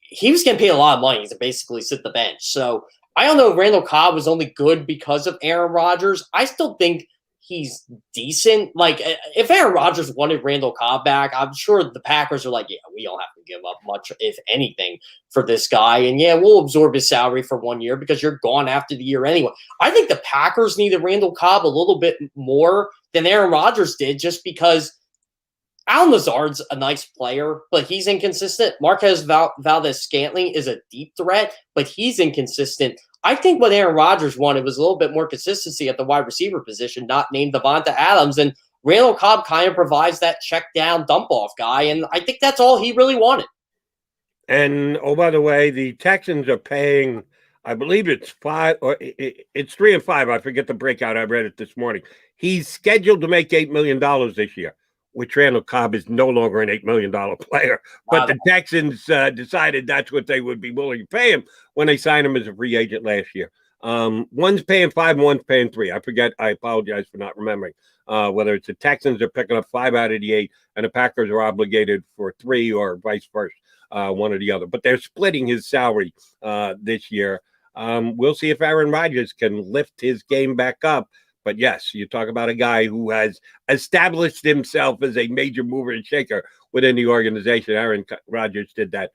he was getting paid a lot of money to basically sit the bench. So I don't know if Randall Cobb was only good because of Aaron Rodgers. I still think he's decent. Like, if Aaron Rodgers wanted Randall Cobb back, I'm sure the Packers are like, yeah, we don't have to give up much, if anything, for this guy. And yeah, we'll absorb his salary for 1 year because you're gone after the year anyway. I think the Packers needed Randall Cobb a little bit more than Aaron Rodgers did, just because Allen Lazard's a nice player, but he's inconsistent. Marquez Valdez-Scantling is a deep threat, but he's inconsistent. I think what Aaron Rodgers wanted was a little bit more consistency at the wide receiver position, not named Devonta Adams. And Randall Cobb kind of provides that check down, dump off guy. And I think that's all he really wanted. And, oh, by the way, the Texans are paying, I believe it's 5 or it's 3 and 5. I forget the breakout. I read it this morning. He's scheduled to make $8 million this year, which Randall Cobb is no longer an $8 million player. But the Texans decided that's what they would be willing to pay him when they signed him as a free agent last year. One's paying 5 and one's paying 3. I forget. I apologize for not remembering. Whether it's the Texans are picking up 5 out of the 8 and the Packers are obligated for 3 or vice versa, one or the other. But they're splitting his salary this year. We'll see if Aaron Rodgers can lift his game back up. But yes, you talk about a guy who has established himself as a major mover and shaker within the organization. Aaron Rodgers did that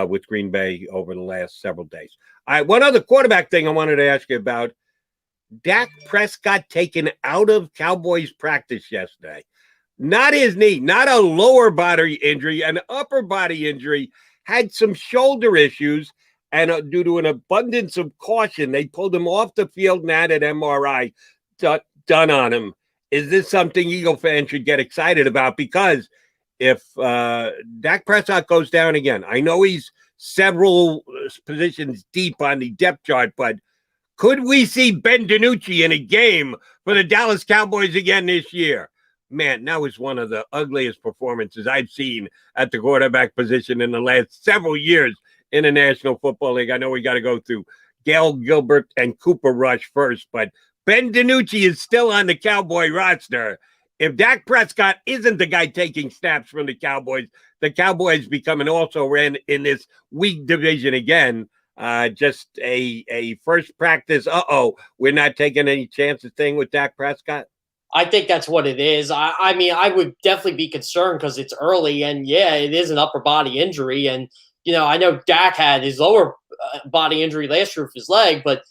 with Green Bay over the last several days. All right, one other quarterback thing I wanted to ask you about. Dak Prescott taken out of Cowboys practice yesterday. Not his knee, not a lower body injury, an upper body injury. Had some shoulder issues, and due to an abundance of caution, they pulled him off the field and had an MRI done on him. is this something Eagle fans should get excited about? Because if Dak Prescott goes down again, I know he's several positions deep on the depth chart, but could we see Ben DiNucci in a game for the Dallas Cowboys again this year? Man, that was one of the ugliest performances I've seen at the quarterback position in the last several years in the National Football League. I know we got to go through Gail Gilbert and Cooper Rush first, but Ben DiNucci is still on the Cowboy roster. If Dak Prescott isn't the guy taking snaps from the Cowboys becoming also ran in this weak division again. Just a first practice. We're not taking any chances thing with Dak Prescott. I think that's what it is. I mean, I would definitely be concerned because it's early, and yeah, it is an upper body injury. And, I know Dak had his lower body injury last year with his leg, but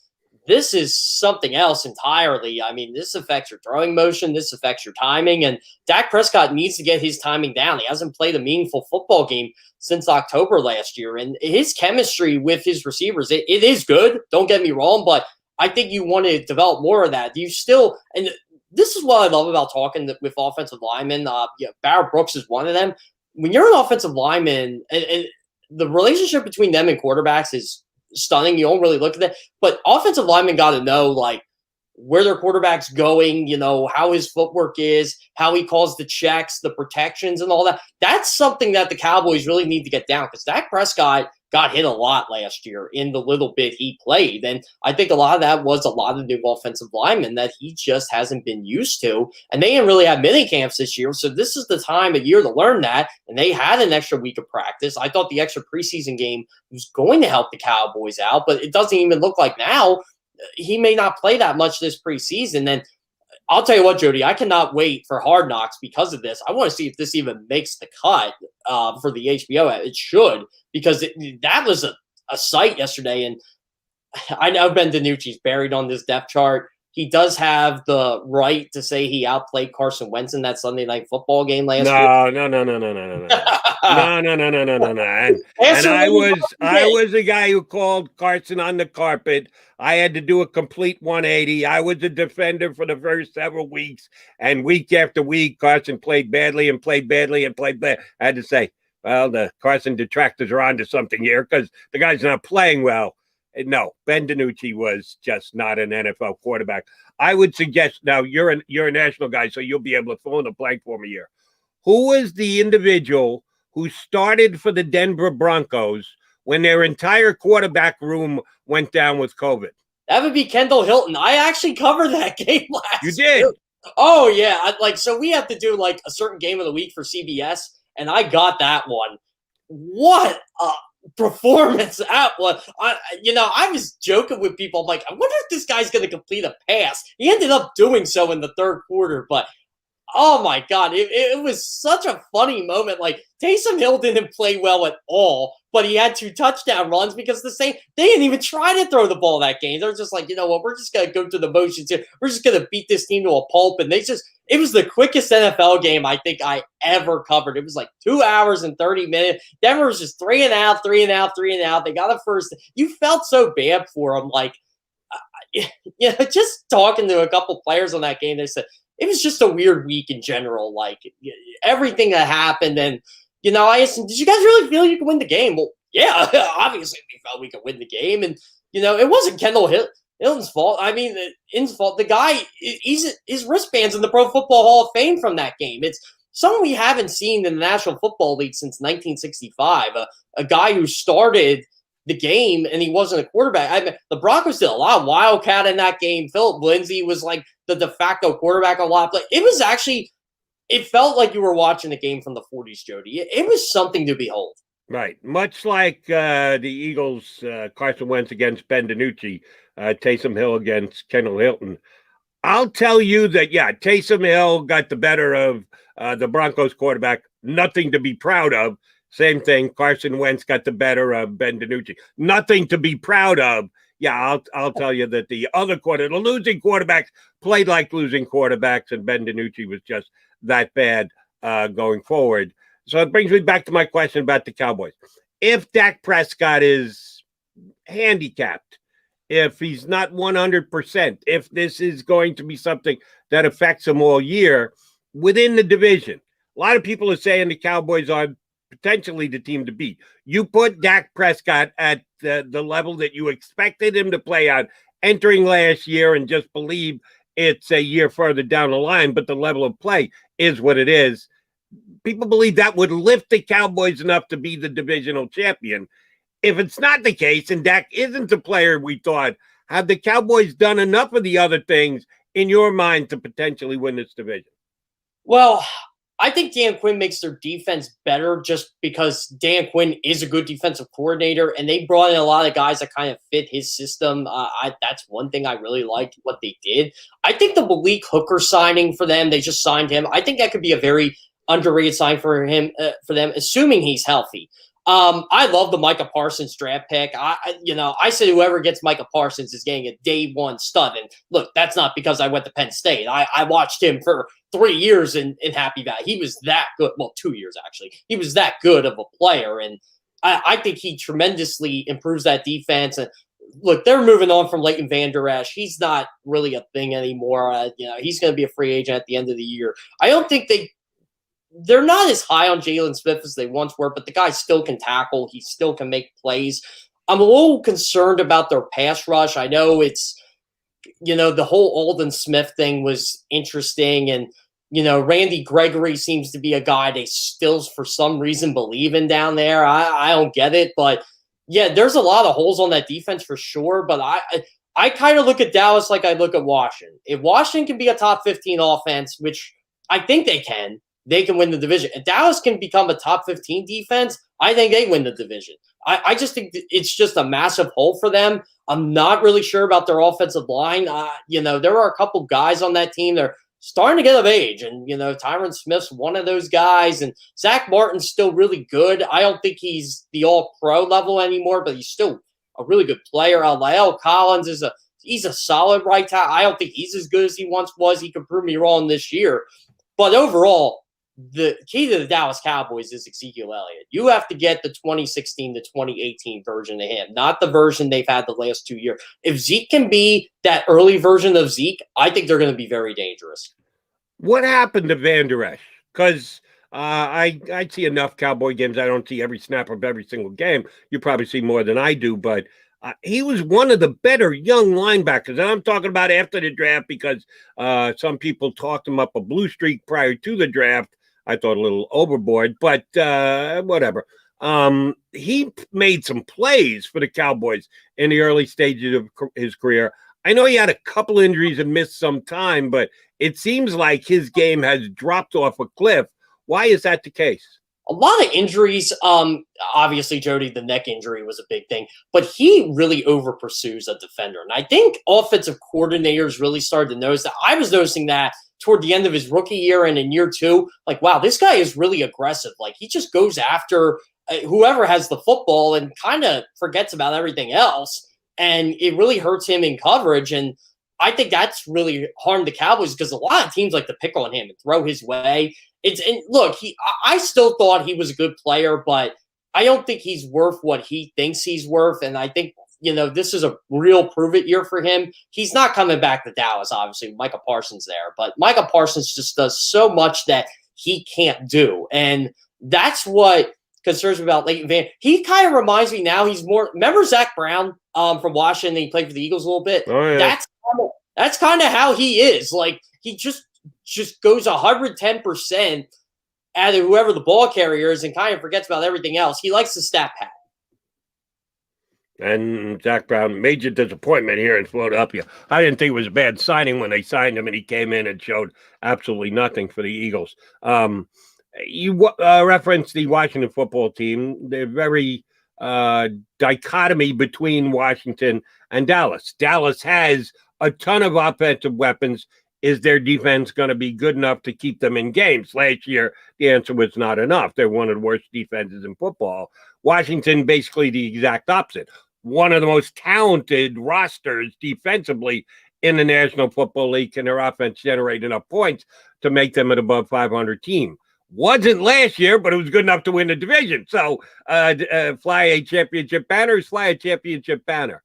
this is something else entirely. I mean, this affects your throwing motion. This affects your timing. And Dak Prescott needs to get his timing down. He hasn't played a meaningful football game since October last year. And his chemistry with his receivers, it is good. Don't get me wrong, but I think you want to develop more of that. And this is what I love about talking with offensive linemen. Barrett Brooks is one of them. When you're an offensive lineman, and the relationship between them and quarterbacks is stunning. You don't really look at that. But offensive linemen got to know, like, where their quarterback's going, how his footwork is, how he calls the checks, the protections, and all that. That's something that the Cowboys really need to get down because Dak Prescott got hit a lot last year in the little bit he played. And I think a lot of that was a lot of new offensive linemen that he just hasn't been used to. And they didn't really have mini camps this year. So this is the time of year to learn that. And they had an extra week of practice. I thought the extra preseason game was going to help the Cowboys out, but it doesn't even look like now he may not play that much this preseason. And I'll tell you what, Jody, I cannot wait for Hard Knocks because of this. I want to see if this even makes the cut for the HBO. It should, because that was a sight yesterday. And I know Ben DiNucci's buried on this depth chart. He does have the right to say he outplayed Carson Wentz in that Sunday Night Football game last year. No. And I was the guy who called Carson on the carpet. I had to do a complete 180. I was a defender for the first several weeks, and week after week, Carson played badly and played badly and played bad. I had to say, well, the Carson detractors are onto something here because the guy's not playing well. No, Ben DiNucci was just not an NFL quarterback. I would suggest, now you're a national guy, so you'll be able to fill in the blank for me here. Who was the individual who started for the Denver Broncos when their entire quarterback room went down with COVID? That would be Kendall Hilton. I actually covered that game last You did? year. Oh, yeah. So we have to do like a certain game of the week for CBS, and I got that one. What a performance that was. I was joking with people. I'm like, I wonder if this guy's going to complete a pass. He ended up doing so in the third quarter, but oh my God, it was such a funny moment. Like, Taysom Hill didn't play well at all, but he had 2 touchdown runs because they didn't even try to throw the ball that game. They're just like, you know what, we're just going to go through the motions here. We're just going to beat this team to a pulp. And it was the quickest NFL game I think I ever covered. It was like 2 hours and 30 minutes. Denver was just 3 and out. They got a first. You felt so bad for them. Like, just talking to a couple players on that game, they said, it was just a weird week in general, like everything that happened. And, I asked him, did you guys really feel you could win the game? Well, yeah, obviously we felt we could win the game. And, it wasn't Kendall Hilton's fault. I mean, his fault. The guy, his wristband's in the Pro Football Hall of Fame from that game. It's something we haven't seen in the National Football League since 1965. A guy who started the game and he wasn't a quarterback. I mean, the Broncos did a lot of wildcat in that game. Philip Lindsay was like the de facto quarterback a lot. But it felt like you were watching the game from the 40s, Jody. It was something to behold. Right. Much like the Eagles, Carson Wentz against Ben DiNucci, Taysom Hill against Kendall Hilton. I'll tell you that, Taysom Hill got the better of the Broncos quarterback. Nothing to be proud of. Same thing. Carson Wentz got the better of Ben DiNucci. Nothing to be proud of. Yeah, I'll tell you that the losing quarterbacks played like losing quarterbacks, and Ben DiNucci was just that bad going forward. So it brings me back to my question about the Cowboys. If Dak Prescott is handicapped if he's not 100%, if this is going to be something that affects him all year within the division. A lot of people are saying the Cowboys are potentially the team to beat. You put Dak Prescott at the level that you expected him to play on entering last year and just believe it's a year further down the line, but the level of play is what it is. People believe that would lift the Cowboys enough to be the divisional champion. If it's not the case and Dak isn't the player we thought, have the Cowboys done enough of the other things in your mind to potentially win this division? Well, I think Dan Quinn makes their defense better just because Dan Quinn is a good defensive coordinator, and they brought in a lot of guys that kind of fit his system. That's one thing I really liked what they did. I think the Malik Hooker signing for them, they just signed him. I think that could be a very underrated sign for him, for them, assuming he's healthy. I love the Micah Parsons draft pick. I said whoever gets Micah Parsons is getting a day one stud. And look, that's not because I went to Penn State. I watched him for 3 years in Happy Valley. He was that good. Well, 2 years, actually. He was that good of a player. And I think he tremendously improves that defense. And look, they're moving on from Leighton Vander Esch. He's not really a thing anymore. He's going to be a free agent at the end of the year. I don't think they're not as high on Jalen Smith as they once were, but the guy still can tackle. He still can make plays. I'm a little concerned about their pass rush. I know it's, the whole Alden Smith thing was interesting. And, Randy Gregory seems to be a guy they still, for some reason, believe in down there. I don't get it. But, yeah, there's a lot of holes on that defense for sure. But I kind of look at Dallas like I look at Washington. If Washington can be a top 15 offense, which I think they can win the division. If Dallas can become a top 15 defense, I think they win the division. I just think it's just a massive hole for them. I'm not really sure about their offensive line. There are a couple guys on that team that are starting to get of age. And, Tyron Smith's one of those guys. And Zach Martin's still really good. I don't think he's the all-pro level anymore, but he's still a really good player. Lael Collins he's a solid right tackle. I don't think he's as good as he once was. He could prove me wrong this year. But overall, the key to the Dallas Cowboys is Ezekiel Elliott. You have to get the 2016 to 2018 version of him, not the version they've had the last 2 years. If Zeke can be that early version of Zeke, I think they're going to be very dangerous. What happened to Vander Esch? Because I see enough Cowboy games. I don't see every snap of every single game. You probably see more than I do, but he was one of the better young linebackers. And I'm talking about after the draft because some people talked him up a blue streak prior to the draft. I thought a little overboard, but whatever. He made some plays for the Cowboys in the early stages of his career. I know he had a couple injuries and missed some time, but it seems like his game has dropped off a cliff. Why is that the case? A lot of injuries. Obviously, Jody, the neck injury was a big thing, but he really over pursues a defender. And I think offensive coordinators really started to notice that. I was noticing that toward the end of his rookie year and in year two, like, wow, this guy is really aggressive. Like, he just goes after whoever has the football and kind of forgets about everything else. And it really hurts him in coverage. And I think that's really harmed the Cowboys because a lot of teams like to pick on him and throw his way. I still thought he was a good player, but I don't think he's worth what he thinks he's worth. And I think, this is a real prove-it year for him. He's not coming back to Dallas, obviously. Micah Parsons there. But Micah Parsons just does so much that he can't do. And that's what concerns me about Leighton Vander. He kind of reminds me now he's more – remember Zach Brown from Washington? He played for the Eagles a little bit. Oh, yeah. That's kind of how he is. Like, he just goes 110% at whoever the ball carrier is and kind of forgets about everything else. He likes the stat pad. And Zach Brown, major disappointment here in Philadelphia. I didn't think it was a bad signing when they signed him, and he came in and showed absolutely nothing for the Eagles. You referenced the Washington football team. They're very dichotomy between Washington and Dallas. Dallas has a ton of offensive weapons. Is their defense going to be good enough to keep them in games? Last year, the answer was not enough. They're one of the worst defenses in football. Washington, basically the exact opposite. One of the most talented rosters defensively in the National Football League. Can their offense generate enough points to make them an above 500 team? Wasn't last year, but it was good enough to win the division. So fly a championship banner, fly a championship banner.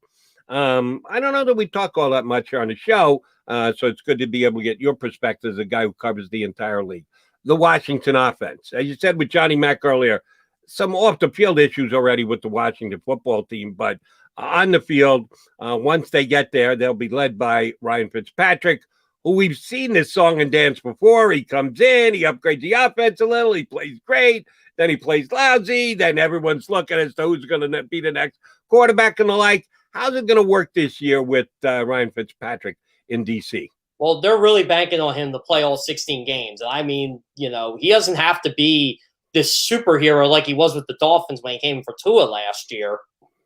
I don't know that we talk all that much on the show, so it's good to be able to get your perspective as a guy who covers the entire league. The Washington offense, as you said with Johnny Mack earlier, some off-the-field issues already with the Washington football team, but on the field, once they get there, they'll be led by Ryan Fitzpatrick, who we've seen this song and dance before. He comes in, he upgrades the offense a little, he plays great, then he plays lousy, then everyone's looking as to who's going to be the next quarterback and the like. How's it going to work this year with Ryan Fitzpatrick in D.C.? Well, they're really banking on him to play all 16 games. I mean, he doesn't have to be this superhero like he was with the Dolphins when he came for Tua last year,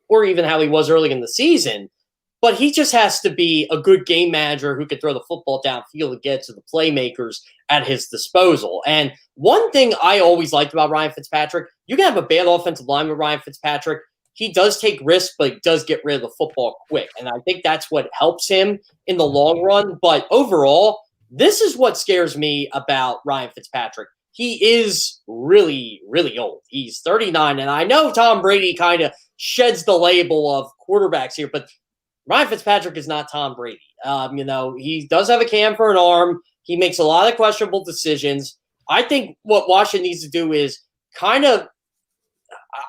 or even how he was early in the season. But he just has to be a good game manager who can throw the football downfield and get to the playmakers at his disposal. And one thing I always liked about Ryan Fitzpatrick, you can have a bad offensive line with Ryan Fitzpatrick. He does take risks, but he does get rid of the football quick. And I think that's what helps him in the long run. But overall, this is what scares me about Ryan Fitzpatrick. He is really, really old. He's 39. And I know Tom Brady kind of sheds the label of quarterbacks here, but Ryan Fitzpatrick is not Tom Brady. He does have a cam for an arm. He makes a lot of questionable decisions. I think what Washington needs to do is kind of,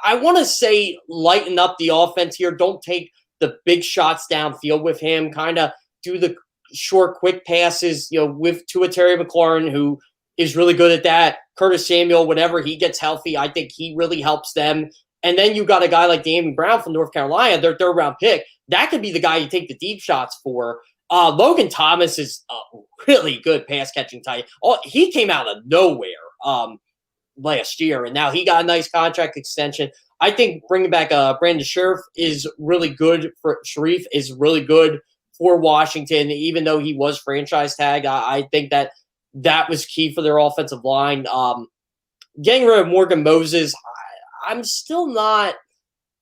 I want to say, lighten up the offense here. Don't take the big shots downfield with him. Kind of do the short, quick passes, with Terry McLaurin, who is really good at that. Curtis Samuel, whenever he gets healthy, I think he really helps them. And then you got a guy like Damien Brown from North Carolina, their third-round pick. That could be the guy you take the deep shots for. Logan Thomas is a really good pass-catching tight. He came out of nowhere last year, and now he got a nice contract extension. I think bringing back Brandon Scherf is really good for Sharif is really good for Washington, even though he was franchise tag. I think that was key for their offensive line. Getting rid of Morgan Moses, I'm still not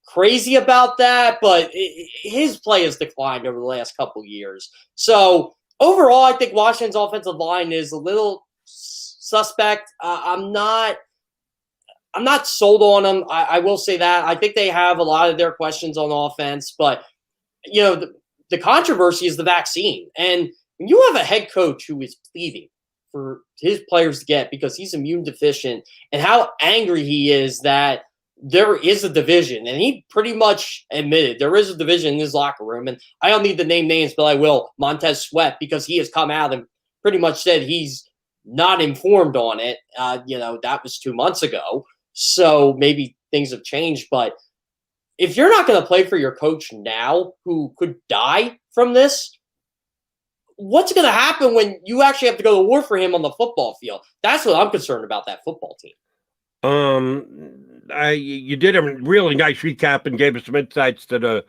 crazy about that, but his play has declined over the last couple years. So overall, I think Washington's offensive line is a little suspect. I'm not sold on them. I will say that. I think they have a lot of their questions on offense, but the controversy is the vaccine. And when you have a head coach who is pleading for his players to get because he's immune deficient, and how angry he is that there is a division, and he pretty much admitted there is a division in his locker room. And I don't need to name names, but I will. Montez Sweat, because he has come out and pretty much said he's not informed on it. That was 2 months ago. So maybe things have changed. But if you're not going to play for your coach now, who could die from this, what's going to happen when you actually have to go to war for him on the football field? That's what I'm concerned about, that football team. You did a really nice recap and gave us some insights to the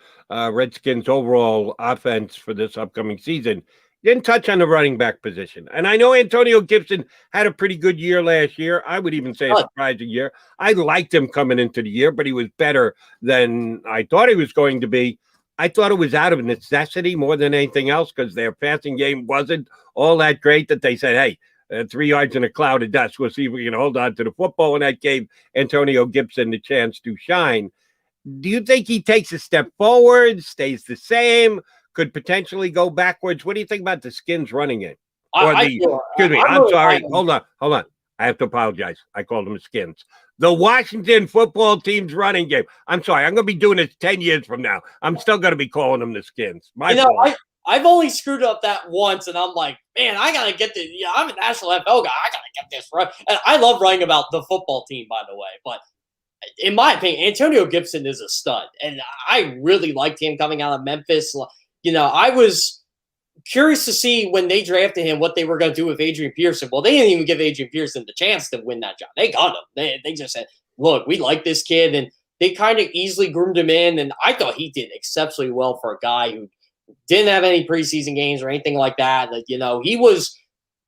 Redskins' overall offense for this upcoming season. You didn't touch on the running back position. And I know Antonio Gibson had a pretty good year last year. I would even say a surprising year. I liked him coming into the year, but he was better than I thought he was going to be. I thought it was out of necessity more than anything else because their passing game wasn't all that great that they said, hey, 3 yards in a cloud of dust. We'll see if we can hold on to the football. And that gave Antonio Gibson the chance to shine. Do you think he takes a step forward, stays the same, could potentially go backwards? What do you think about the Skins running it? Excuse me. I'm sorry. Hold on. I have to apologize. I called them the Skins. The Washington football team's running game. I'm sorry. I'm going to be doing this 10 years from now. I'm still going to be calling them the Skins. I've only screwed up that once, and I'm like, man, I got to get this. I'm a national NFL guy. I got to get this right. And I love writing about the football team, by the way. But in my opinion, Antonio Gibson is a stud. And I really liked him coming out of Memphis. I was curious to see when they drafted him what they were going to do with Adrian Peterson. Well, they didn't even give Adrian Peterson the chance to win that job. They got him. They just said, look, we like this kid. And they kind of easily groomed him in. And I thought he did exceptionally well for a guy who didn't have any preseason games or anything like that. He was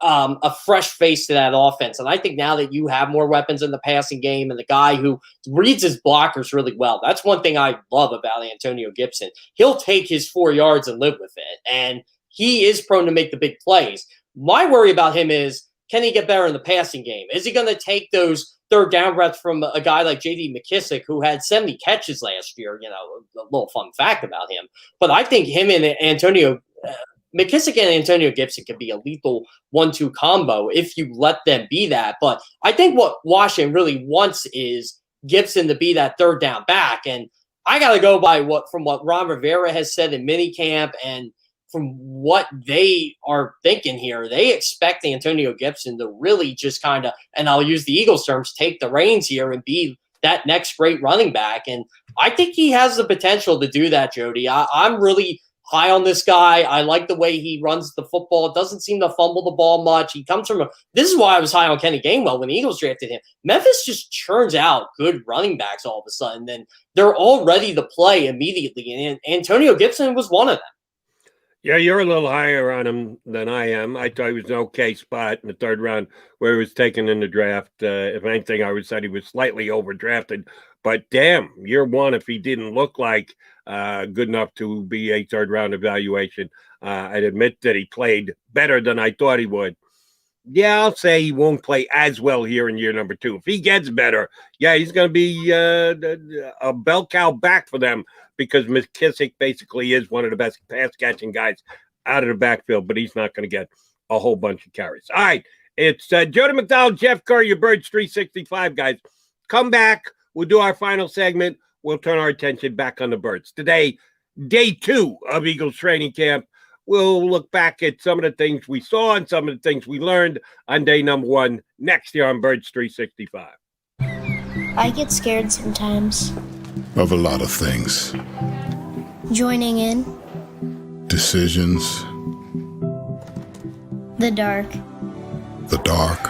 a fresh face to that offense. And I think now that you have more weapons in the passing game and the guy who reads his blockers really well, that's one thing I love about Antonio Gibson. He'll take his 4 yards and live with it. And he is prone to make the big plays. My worry about him is, can he get better in the passing game? Is he going to take those third down reps from a guy like J.D. McKissic, who had 70 catches last year. A little fun fact about him. But I think him and McKissic and Antonio Gibson could be a lethal 1-2 combo if you let them be that. But I think what Washington really wants is Gibson to be that third down back. And I got to go by what Ron Rivera has said in minicamp and from what they are thinking here. They expect Antonio Gibson to really just kind of, and I'll use the Eagles terms, take the reins here and be that next great running back. And I think he has the potential to do that, Jody. I'm really high on this guy. I like the way he runs the football. It doesn't seem to fumble the ball much. He comes from this is why I was high on Kenny Gainwell when the Eagles drafted him. Memphis just churns out good running backs all of a sudden, and they're all ready to play immediately. And Antonio Gibson was one of them. Yeah, you're a little higher on him than I am. I thought he was an okay spot in the third round where he was taken in the draft. If anything, I would say he was slightly overdrafted. But damn, year one, if he didn't look like good enough to be a third-round evaluation, I'd admit that he played better than I thought he would. Yeah, I'll say he won't play as well here in year number 2. If he gets better, yeah, he's going to be a bell cow back for them because McKissic basically is one of the best pass-catching guys out of the backfield, but he's not going to get a whole bunch of carries. All right, it's Jody McDowell, Jeff Kerr, your Birds 365, guys. Come back. We'll do our final segment. We'll turn our attention back on the Birds. Today, day 2 of Eagles training camp. We'll look back at some of the things we saw and some of the things we learned on day number 1 next year on Birds 365. I get scared sometimes. Of a lot of things. Joining in. Decisions. The dark. The dark.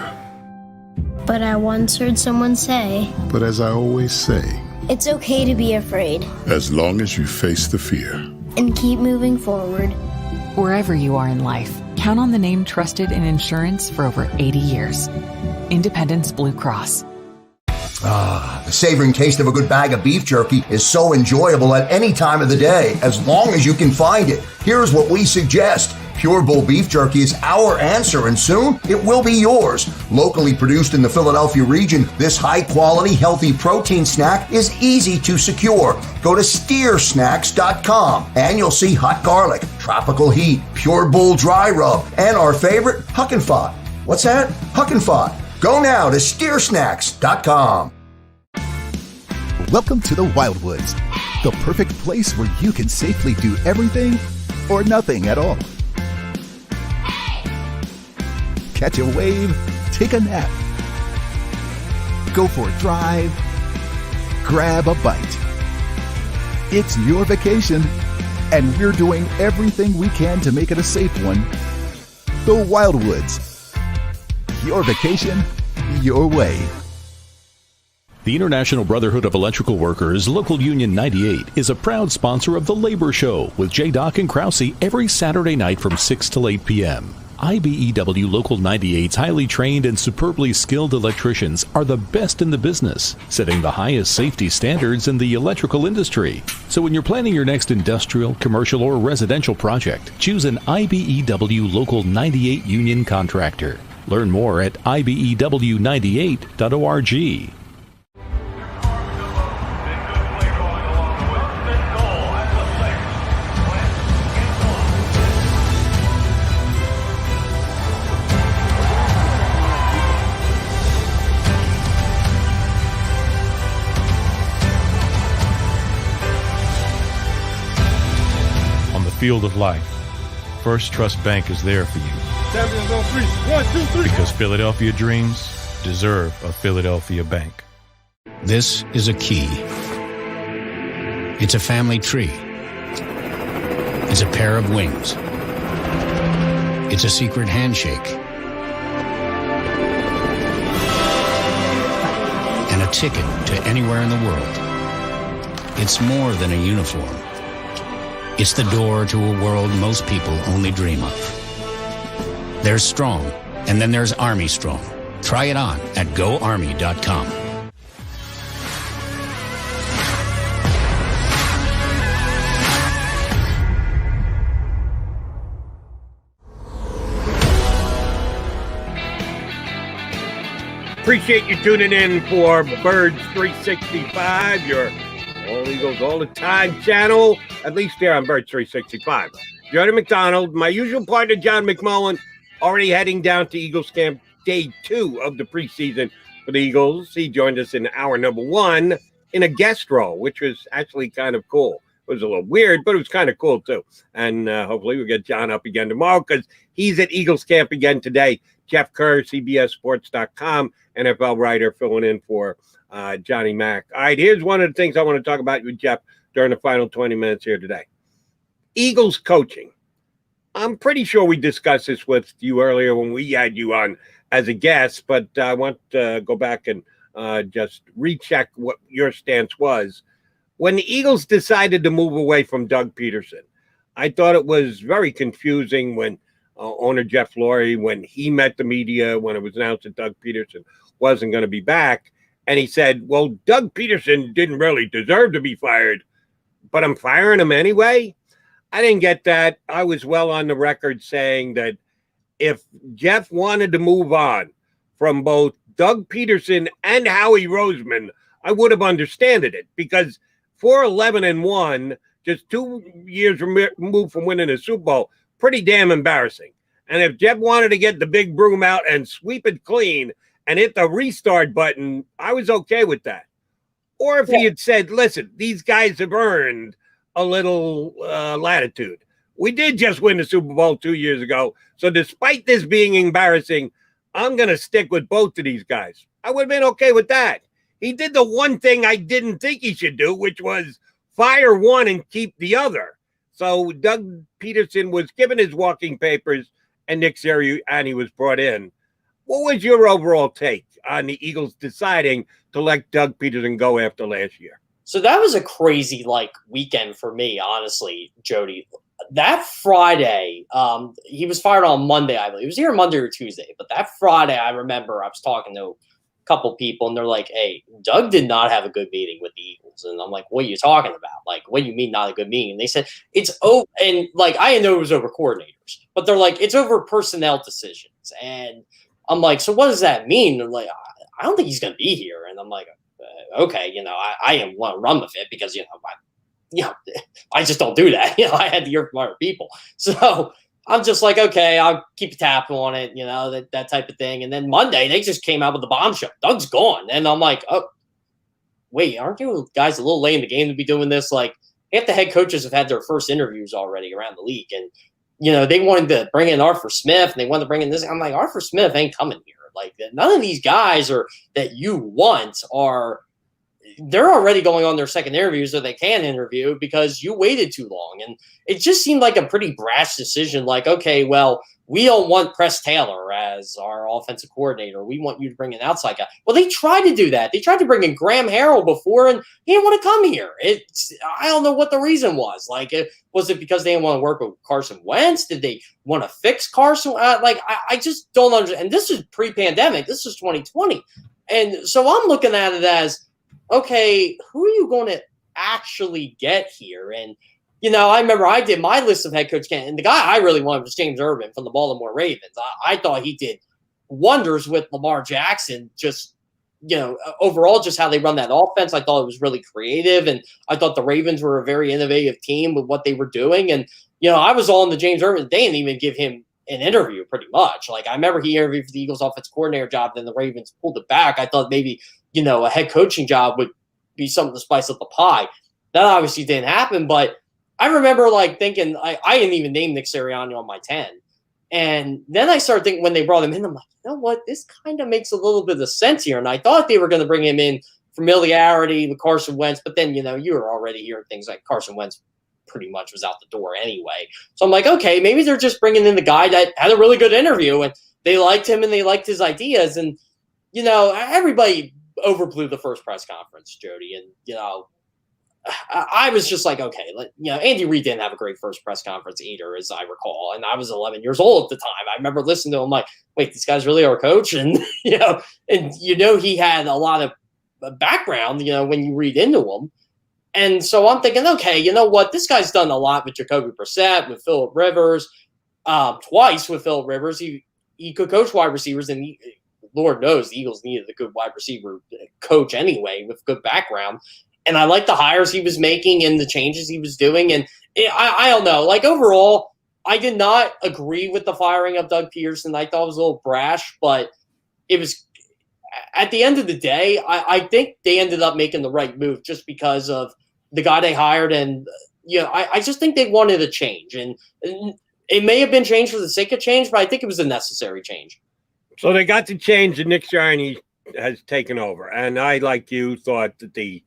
But I once heard someone say, But as I always say, it's okay to be afraid. As long as you face the fear. And keep moving forward. Wherever you are in life, count on the name trusted in insurance for over 80 years. Independence Blue Cross. The savoring taste of a good bag of beef jerky is so enjoyable at any time of the day, as long as you can find it. Here's what we suggest. Pure Bull Beef Jerky is our answer, and soon it will be yours. Locally produced in the Philadelphia region, this high-quality, healthy protein snack is easy to secure. Go to steersnacks.com, and you'll see hot garlic, tropical heat, Pure Bull dry rub, and our favorite, Huck and Fod. What's that? Huck and Fod. Go now to steersnacks.com. Welcome to the Wildwoods, the perfect place where you can safely do everything or nothing at all. Catch a wave, take a nap, go for a drive, grab a bite. It's your vacation, and we're doing everything we can to make it a safe one. The Wildwoods. Your vacation, your way. The International Brotherhood of Electrical Workers, Local Union 98, is a proud sponsor of The Labor Show with J. Doc and Krause every Saturday night from 6 to 8 p.m. IBEW Local 98's highly trained and superbly skilled electricians are the best in the business, setting the highest safety standards in the electrical industry. So when you're planning your next industrial, commercial, or residential project, choose an IBEW Local 98 union contractor. Learn more at IBEW98.org. Field of life, First Trust Bank is there for you. Champions on 3. 1, 2, 3. Because Philadelphia dreams deserve a Philadelphia bank. This is a key. It's a family tree. It's a pair of wings. It's a secret handshake. And a ticket to anywhere in the world. It's more than a uniform. It's the door to a world most people only dream of. There's Strong, and then there's Army Strong. Try it on at GoArmy.com. appreciate you tuning in for Birds 365, your All Eagles All the Time channel, at least there on Birds 365. Jody McDonald, my usual partner, John McMullen, already heading down to Eagles camp day 2 of the preseason for the Eagles. He joined us in hour number 1 in a guest role, which was actually kind of cool. It was a little weird, but it was kind of cool too. And hopefully we'll get John up again tomorrow because he's at Eagles camp again today. Jeff Kerr, CBSSports.com, NFL writer, filling in for Johnny Mack. All right, here's one of the things I want to talk about with Jeff during the final 20 minutes here today. Eagles coaching. I'm pretty sure we discussed this with you earlier when we had you on as a guest, but I want to go back and just recheck what your stance was. When the Eagles decided to move away from Doug Peterson, I thought it was very confusing when owner Jeff Lurie, when he met the media, when it was announced that Doug Peterson wasn't going to be back, and he said, well, Doug Peterson didn't really deserve to be fired, but I'm firing him anyway. I didn't get that. I was well on the record saying that if Jeff wanted to move on from both Doug Peterson and Howie Roseman, I would have understood it, because 4-11-1, just 2 years removed from winning a Super Bowl, pretty damn embarrassing. And if Jeff wanted to get the big broom out and sweep it clean and hit the restart button, I was okay with that. Or if he had said, listen, these guys have earned a little latitude. We did just win the Super Bowl 2 years ago. So despite this being embarrassing, I'm going to stick with both of these guys. I would have been okay with that. He did the one thing I didn't think he should do, which was fire one and keep the other. So Doug Peterson was given his walking papers and Nick Sirianni was brought in. What was your overall take on the Eagles deciding to let Doug Peterson go after last year? So that was a crazy weekend for me, honestly, Jody. That Friday, he was fired on Monday, I believe. It was either Monday or Tuesday. But that Friday, I remember I was talking to couple people and they're like, hey, Doug did not have a good meeting with the Eagles. And I'm like, what are you talking about? Like, what do you mean not a good meeting? And they said it's over. And I know it was over coordinators, but they're like, it's over personnel decisions. And I'm like, so what does that mean? They're like, I don't think he's going to be here. And I'm like, okay, I didn't want to run with it because, I just don't do that. I had to hear from other people. So I'm just like, okay, I'll keep a tap on it, that type of thing. And then Monday, they just came out with the bombshell. Doug's gone. And I'm like, oh, wait, aren't you guys a little late in the game to be doing this? Like, half the head coaches have had their first interviews already around the league. And, they wanted to bring in Arthur Smith, and they wanted to bring in this. I'm like, Arthur Smith ain't coming here. Like, none of these guys that you want they're already going on their second interviews, or they can interview because you waited too long. And it just seemed like a pretty brash decision. Like, okay, well, we don't want Press Taylor as our offensive coordinator. We want you to bring an outside guy. Well, they tried to do that. They tried to bring in Graham Harrell before, and he didn't want to come here. I don't know what the reason was. Was it because they didn't want to work with Carson Wentz? Did they want to fix Carson? I just don't understand. And this is pre-pandemic. This is 2020. And so I'm looking at it as, okay, who are you going to actually get here? And, I remember I did my list of head coach candidates, and the guy I really wanted was James Urban from the Baltimore Ravens. I thought he did wonders with Lamar Jackson, just, overall, just how they run that offense. I thought it was really creative, and I thought the Ravens were a very innovative team with what they were doing. And, I was all in the James Urban. They didn't even give him an interview pretty much. I remember he interviewed for the Eagles offensive coordinator job, then the Ravens pulled it back. I thought maybe a head coaching job would be something to spice up the pie. That obviously didn't happen, but I remember thinking, I didn't even name Nick Sirianni on my 10. And then I started thinking when they brought him in, I'm like, you know what? This kind of makes a little bit of sense here. And I thought they were going to bring him in familiarity with Carson Wentz, but then, you were already hearing things like Carson Wentz pretty much was out the door anyway. So I'm like, okay, maybe they're just bringing in the guy that had a really good interview and they liked him and they liked his ideas. And, everybody overblew the first press conference, Jody. And, I was just like, okay, Andy Reid didn't have a great first press conference either, as I recall. And I was 11 years old at the time. I remember listening to him like, wait, this guy's really our coach? And, he had a lot of background, when you read into him. And so I'm thinking, okay, you know what? This guy's done a lot with Jacoby Brissett, with Phillip Rivers, twice with Phillip Rivers. He could coach wide receivers, and Lord knows the Eagles needed a good wide receiver coach anyway with good background. And I like the hires he was making and the changes he was doing. And I don't know. Like, overall, I did not agree with the firing of Doug Peterson. I thought it was a little brash, but it was – at the end of the day, I think they ended up making the right move just because of the guy they hired. And, I just think they wanted a change. And it may have been changed for the sake of change, but I think it was a necessary change. So they got to change, and Nick Sirianni has taken over. And I, like you, thought that the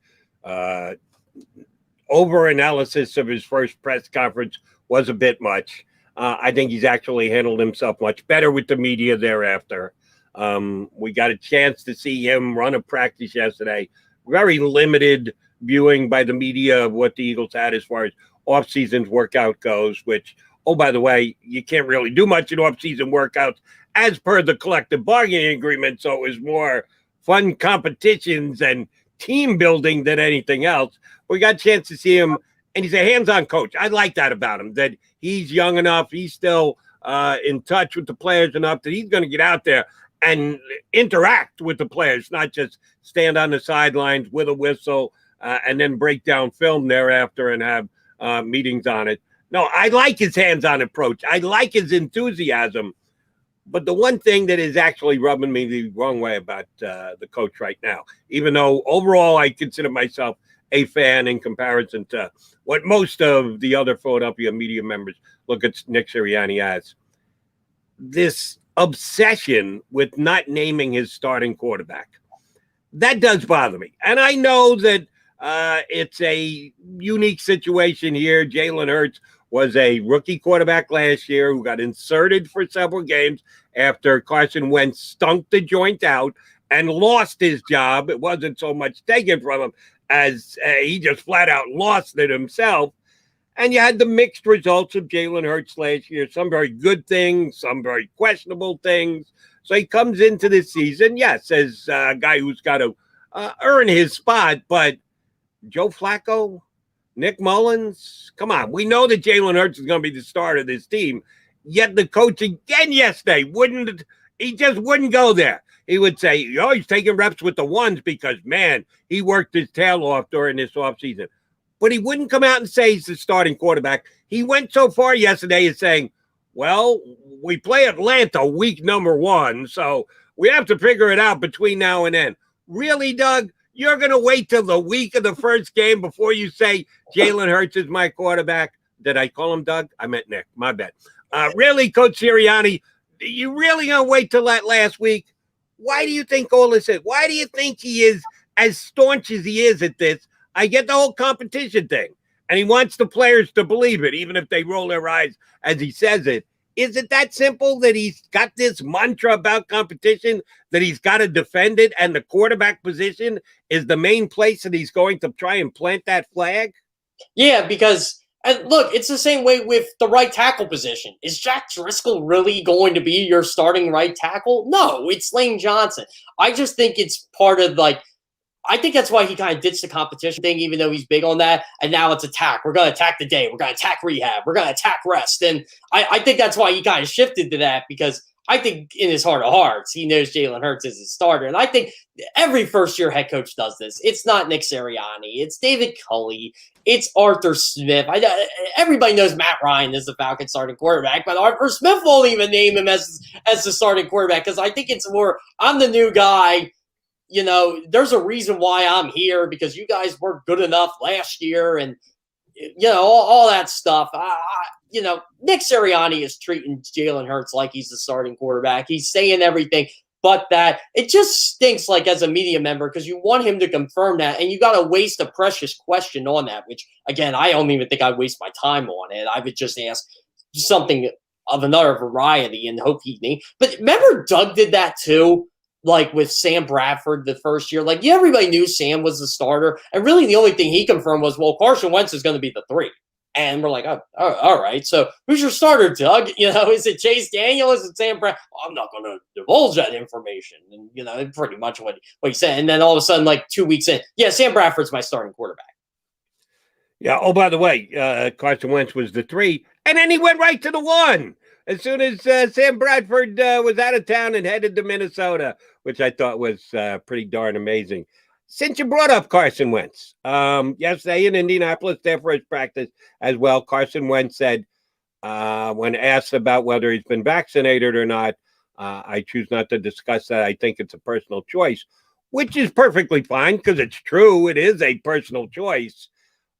over-analysis of his first press conference was a bit much. I think he's actually handled himself much better with the media thereafter. We got a chance to see him run a practice yesterday. Very limited viewing by the media of what the Eagles had as far as off-season workout goes, which, oh, by the way, you can't really do much in off-season workouts as per the collective bargaining agreement, so it was more fun competitions and team building than anything else. We got a chance to see him, and he's a hands-on coach. I like that about him, that he's young enough, he's still in touch with the players enough that he's going to get out there and interact with the players, not just stand on the sidelines with a whistle and then break down film thereafter and have meetings on it. No, I like his hands-on approach. I like his enthusiasm. But the one thing that is actually rubbing me the wrong way about the coach right now, even though overall I consider myself a fan in comparison to what most of the other Philadelphia media members look at Nick Sirianni as, this obsession with not naming his starting quarterback. That does bother me. And I know that it's a unique situation here. Jalen Hurts was a rookie quarterback last year who got inserted for several games after Carson Wentz stunk the joint out and lost his job. It wasn't so much taken from him as he just flat out lost it himself. And you had the mixed results of Jalen Hurts last year, some very good things, some very questionable things. So he comes into this season, yes, as a guy who's got to earn his spot, but Joe Flacco, Nick Mullins, come on. We know that Jalen Hurts is going to be the starter of this team, yet the coach again yesterday just wouldn't go there. He would say, he's taking reps with the ones because, man, he worked his tail off during this offseason. But he wouldn't come out and say he's the starting quarterback. He went so far yesterday as saying, well, we play Atlanta week number 1, so we have to figure it out between now and then. Really, Doug? You're going to wait till the week of the first game before you say Jalen Hurts is my quarterback? Did I call him Doug? I meant Nick. My bad. Really, Coach Sirianni, you really going to wait till that last week? Why do you think all this is? Why do you think he is as staunch as he is at this? I get the whole competition thing, and he wants the players to believe it, even if they roll their eyes as he says it. Is it that simple that he's got this mantra about competition, that he's got to defend it, and the quarterback position is the main place that he's going to try and plant that flag? Yeah, because, look, it's the same way with the right tackle position. Is Jack Driscoll really going to be your starting right tackle? No, it's Lane Johnson. I just think it's part of, I think that's why he kind of ditched the competition thing, even though he's big on that. And now it's attack. We're going to attack the day. We're going to attack rehab. We're going to attack rest. And I think that's why he kind of shifted to that, because I think in his heart of hearts, he knows Jalen Hurts is his starter. And I think every first-year head coach does this. It's not Nick Sirianni. It's David Culley. It's Arthur Smith. Everybody knows Matt Ryan is the Falcons starting quarterback, but Arthur Smith won't even name him as the starting quarterback, because I think it's more, I'm the new guy. There's a reason why I'm here, because you guys weren't good enough last year, and all that stuff. Nick Sirianni is treating Jalen Hurts like he's the starting quarterback. He's saying everything but that. It just stinks, as a media member, because you want him to confirm that, and you got to waste a precious question on that, which, again, I don't even think I'd waste my time on it. I would just ask something of another variety and hope But remember Doug did that too? With Sam Bradford the first year. Everybody knew Sam was the starter. And really the only thing he confirmed was, well, Carson Wentz is going to be the 3. And we're like, oh, all right. So who's your starter, Doug? Is it Chase Daniel? Is it Sam Bradford? I'm not going to divulge that information. And, pretty much what he said. And then all of a sudden, 2 weeks in, yeah, Sam Bradford's my starting quarterback. Yeah. Oh, by the way, Carson Wentz was the 3. And then he went right to the 1. as soon as Sam Bradford was out of town and headed to Minnesota, which I thought was pretty darn amazing. Since you brought up Carson Wentz, yesterday in Indianapolis, there for his practice as well, Carson Wentz said, when asked about whether he's been vaccinated or not, I choose not to discuss that. I think it's a personal choice, which is perfectly fine because it's true. It is a personal choice.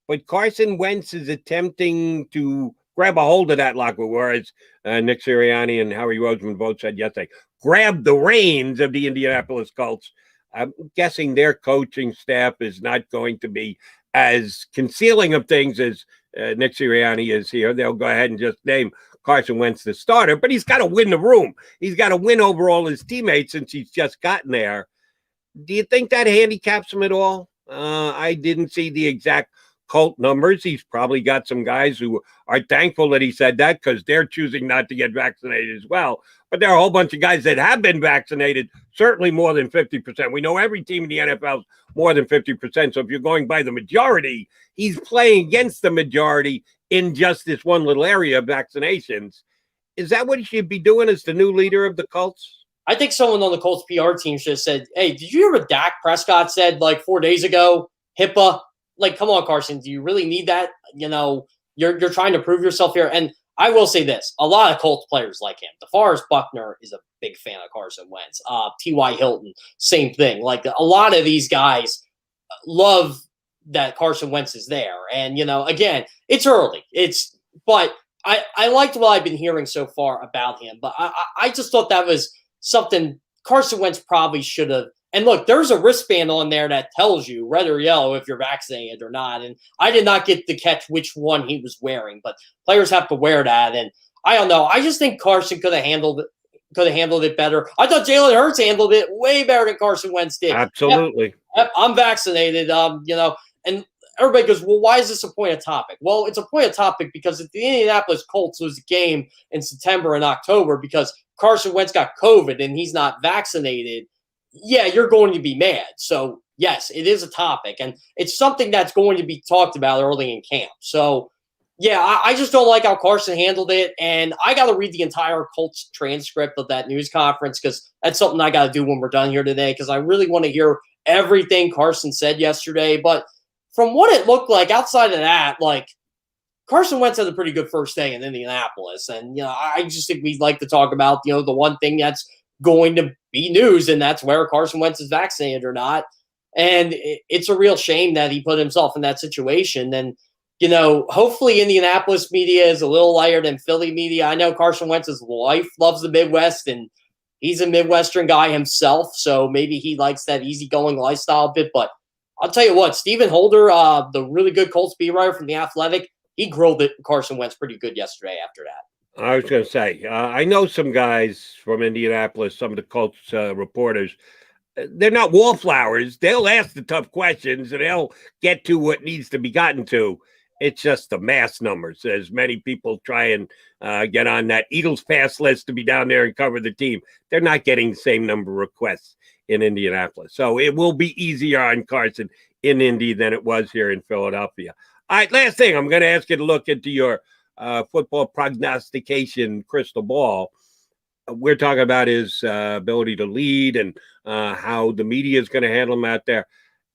But Carson Wentz is attempting to grab a hold of that locker, whereas Nick Sirianni and Howie Roseman both said yesterday, grab the reins of the Indianapolis Colts. I'm guessing their coaching staff is not going to be as concealing of things as Nick Sirianni is here. They'll go ahead and just name Carson Wentz the starter, but he's got to win the room. He's got to win over all his teammates since he's just gotten there. Do you think that handicaps him at all? I didn't see the exact Colt numbers. He's probably got some guys who are thankful that he said that because they're choosing not to get vaccinated as well. But there are a whole bunch of guys that have been vaccinated, certainly more than 50%. We know every team in the NFL is more than 50%. So if you're going by the majority, he's playing against the majority in just this one little area of vaccinations. Is that what he should be doing as the new leader of the Colts? I think someone on the Colts PR team should have said, hey, did you hear what Dak Prescott said like 4 days ago? HIPAA? Like, come on, Carson, do you really need that? You know, you're trying to prove yourself here. And I will say this, a lot of Colts players like him. DeForest Buckner is a big fan of Carson Wentz. T.Y. Hilton, same thing. Like, a lot of these guys love that Carson Wentz is there. And, you know, again, it's early. But I liked what I've been hearing so far about him. But I just thought that was something Carson Wentz probably should have. And look, there's a wristband on there that tells you red or yellow if you're vaccinated or not. And I did not get to catch which one he was wearing, but players have to wear that. And I don't know. I just think Carson could have handled it better. I thought Jalen Hurts handled it way better than Carson Wentz did. Absolutely. Yep, I'm vaccinated. You know, and everybody goes, well, why is this a point of topic? Well, it's a point of topic because if the Indianapolis Colts lose a game in September and October because Carson Wentz got COVID and he's not vaccinated, yeah, you're going to be mad. So, yes, it is a topic, and it's something that's going to be talked about early in camp. So, yeah, I just don't like how Carson handled it, and I got to read the entire Colts transcript of that news conference because that's something I got to do when we're done here today because I really want to hear everything Carson said yesterday. But from what it looked like, outside of that, like, Carson Wentz had a pretty good first day in Indianapolis, and, you know, I just think we'd like to talk about, you know, the one thing that's going to be news, and that's where Carson Wentz is vaccinated or not. And it's a real shame that he put himself in that situation. And, you know, hopefully Indianapolis media is a little lighter than Philly media. I know Carson Wentz's wife loves the Midwest, and he's a Midwestern guy himself, so maybe he likes that easygoing lifestyle a bit. But I'll tell you what, Stephen Holder, the really good Colts beat writer from The Athletic, he grilled Carson Wentz pretty good yesterday after that. I was going to say, I know some guys from Indianapolis, some of the Colts reporters. They're not wallflowers. They'll ask the tough questions, and they'll get to what needs to be gotten to. It's just the mass numbers. As many people try and get on that Eagles pass list to be down there and cover the team, they're not getting the same number of requests in Indianapolis. So it will be easier on Carson in Indy than it was here in Philadelphia. All right, last thing, I'm going to ask you to look into your football prognostication crystal ball. We're talking about his ability to lead and how the media is going to handle him out there.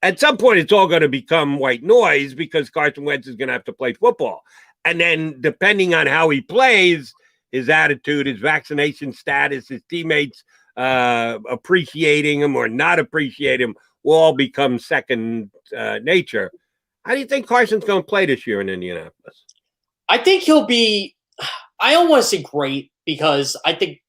At some point, it's all going to become white noise because Carson Wentz is going to have to play football. And then depending on how he plays, his attitude, his vaccination status, his teammates appreciating him or not appreciate him will all become second nature. How do you think Carson's going to play this year in Indianapolis? I think he'll be, I don't want to say great because I think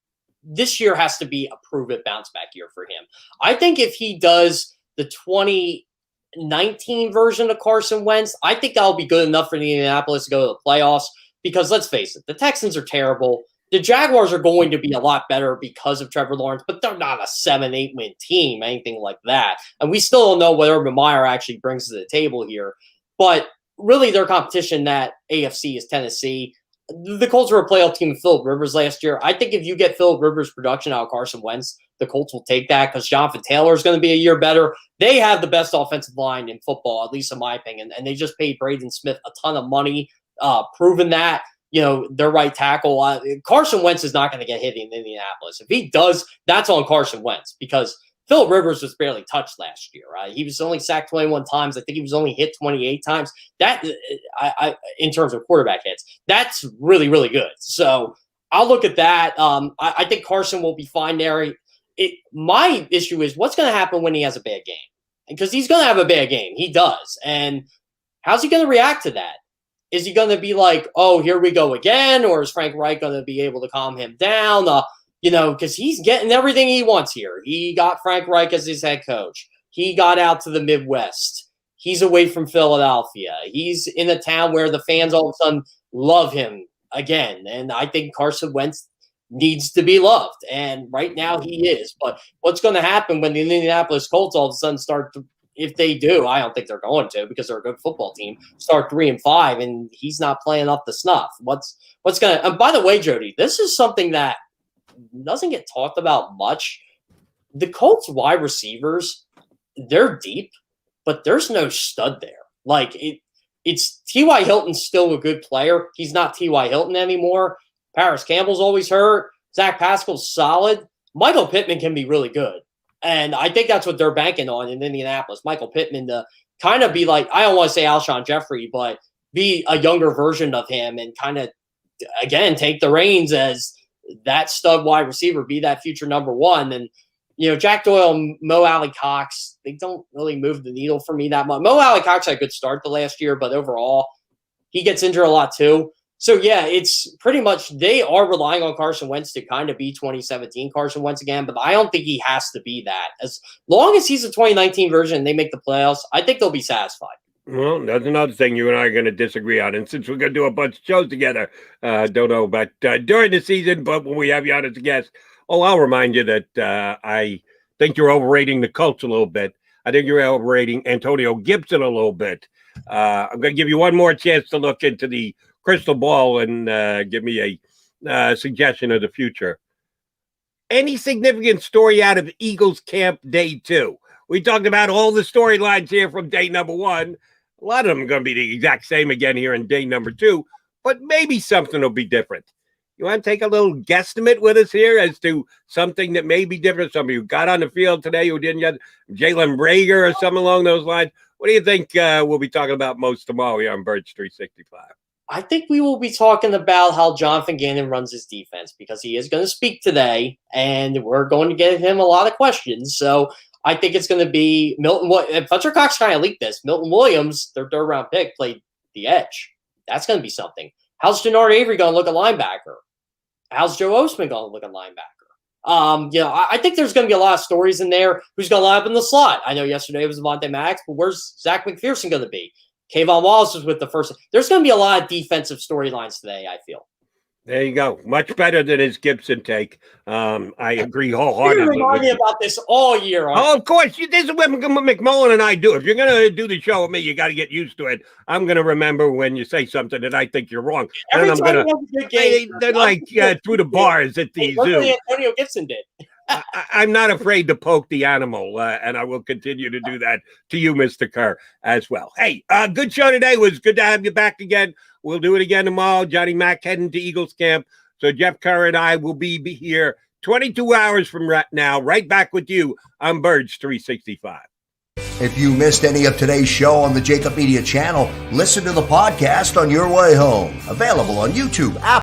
this year has to be a prove-it bounce-back year for him. I think if he does the 2019 version of Carson Wentz, I think that'll be good enough for Indianapolis to go to the playoffs because let's face it, the Texans are terrible. The Jaguars are going to be a lot better because of Trevor Lawrence, but they're not a 7-8 win team, anything like that. And we still don't know what Urban Meyer actually brings to the table here. But really, their competition that AFC is Tennessee. The Colts were a playoff team with Phillip Rivers last year. I think if you get Phillip Rivers' production out of Carson Wentz, the Colts will take that because Jonathan Taylor is going to be a year better. They have the best offensive line in football, at least in my opinion, and they just paid Braden Smith a ton of money, proven that. their right tackle. Carson Wentz is not going to get hit in Indianapolis. If he does, that's on Carson Wentz because Phillip Rivers was barely touched last year. Right? He was only sacked 21 times. I think he was only hit 28 times. That, in terms of quarterback hits, that's really, really good. So I'll look at that. I think Carson will be fine there. My issue is what's going to happen when he has a bad game, because he's going to have a bad game. He does, and how's he going to react to that? Is he going to be like, oh, here we go again? Or is Frank Reich going to be able to calm him down? Because he's getting everything he wants here. He got Frank Reich as his head coach. He got out to the Midwest. He's away from Philadelphia. He's in a town where the fans all of a sudden love him again. And I think Carson Wentz needs to be loved. And right now he is. But what's going to happen when the Indianapolis Colts all of a sudden start to, if they do, I don't think they're going to because they're a good football team, start 3-5 and he's not playing up the snuff. What's going to – and by the way, Jody, this is something that doesn't get talked about much. The Colts wide receivers, they're deep, but there's no stud there. Like it's T.Y. Hilton's still a good player. He's not T.Y. Hilton anymore. Paris Campbell's always hurt. Zach Pascal's solid. Michael Pittman can be really good. And I think that's what they're banking on in Indianapolis. Michael Pittman to kind of be like, I don't want to say Alshon Jeffrey, but be a younger version of him and kind of, again, take the reins as that stud wide receiver, be that future number one. And, Jack Doyle and Mo Alley Cox, they don't really move the needle for me that much. Mo Alley Cox had a good start the last year, but overall, he gets injured a lot too. So, yeah, it's pretty much they are relying on Carson Wentz to kind of be 2017 Carson Wentz again, but I don't think he has to be that. As long as he's a 2019 version and they make the playoffs, I think they'll be satisfied. Well, that's another thing you and I are going to disagree on. And since we're going to do a bunch of shows together, don't know about during the season, but when we have you on as a guest, I'll remind you that I think you're overrating the Colts a little bit. I think you're overrating Antonio Gibson a little bit. I'm going to give you one more chance to look into the crystal ball and give me a suggestion of the future. Any significant story out of Eagles camp day 2? We talked about all the storylines here from day number 1. A lot of them are going to be the exact same again here in day number 2, but maybe something will be different. You want to take a little guesstimate with us here as to something that may be different? Somebody who got on the field today who didn't yet, Jalen Reagor or something along those lines. What do you think we'll be talking about most tomorrow here on Birds 365? I think we will be talking about how Jonathan Gannon runs his defense because he is going to speak today, and we're going to give him a lot of questions. So I think it's going to be Milton. Fletcher Cox kind of leaked this. Milton Williams, their third-round pick, played the edge. That's going to be something. How's Jannard Avery going to look at linebacker? How's Joe Osman going to look at linebacker? I think there's going to be a lot of stories in there. Who's going to line up in the slot? I know yesterday it was Avonte Maddox, but where's Zach McPherson going to be? Kayvon Wallace was with the first. There's going to be a lot of defensive storylines today, I feel. There you go. Much better than his Gibson take. I agree wholeheartedly. You remind me about this all year. Oh, of course. This is what McMullen and I do. If you're going to do the show with me, you got to get used to it. I'm going to remember when you say something that I think you're wrong. Every and I'm time going to, they're like through the bars at the zoo. Antonio Gibson did. I'm not afraid to poke the animal, and I will continue to do that to you, Mr. Kerr, as well. Hey, good show today. It was good to have you back again. We'll do it again tomorrow. Johnny Mack heading to Eagles camp. So Jeff Kerr and I will be here 22 hours from right now, right back with you on Birds 365. If you missed any of today's show on the JAKIB Media channel, listen to the podcast on your way home. Available on YouTube, Apple,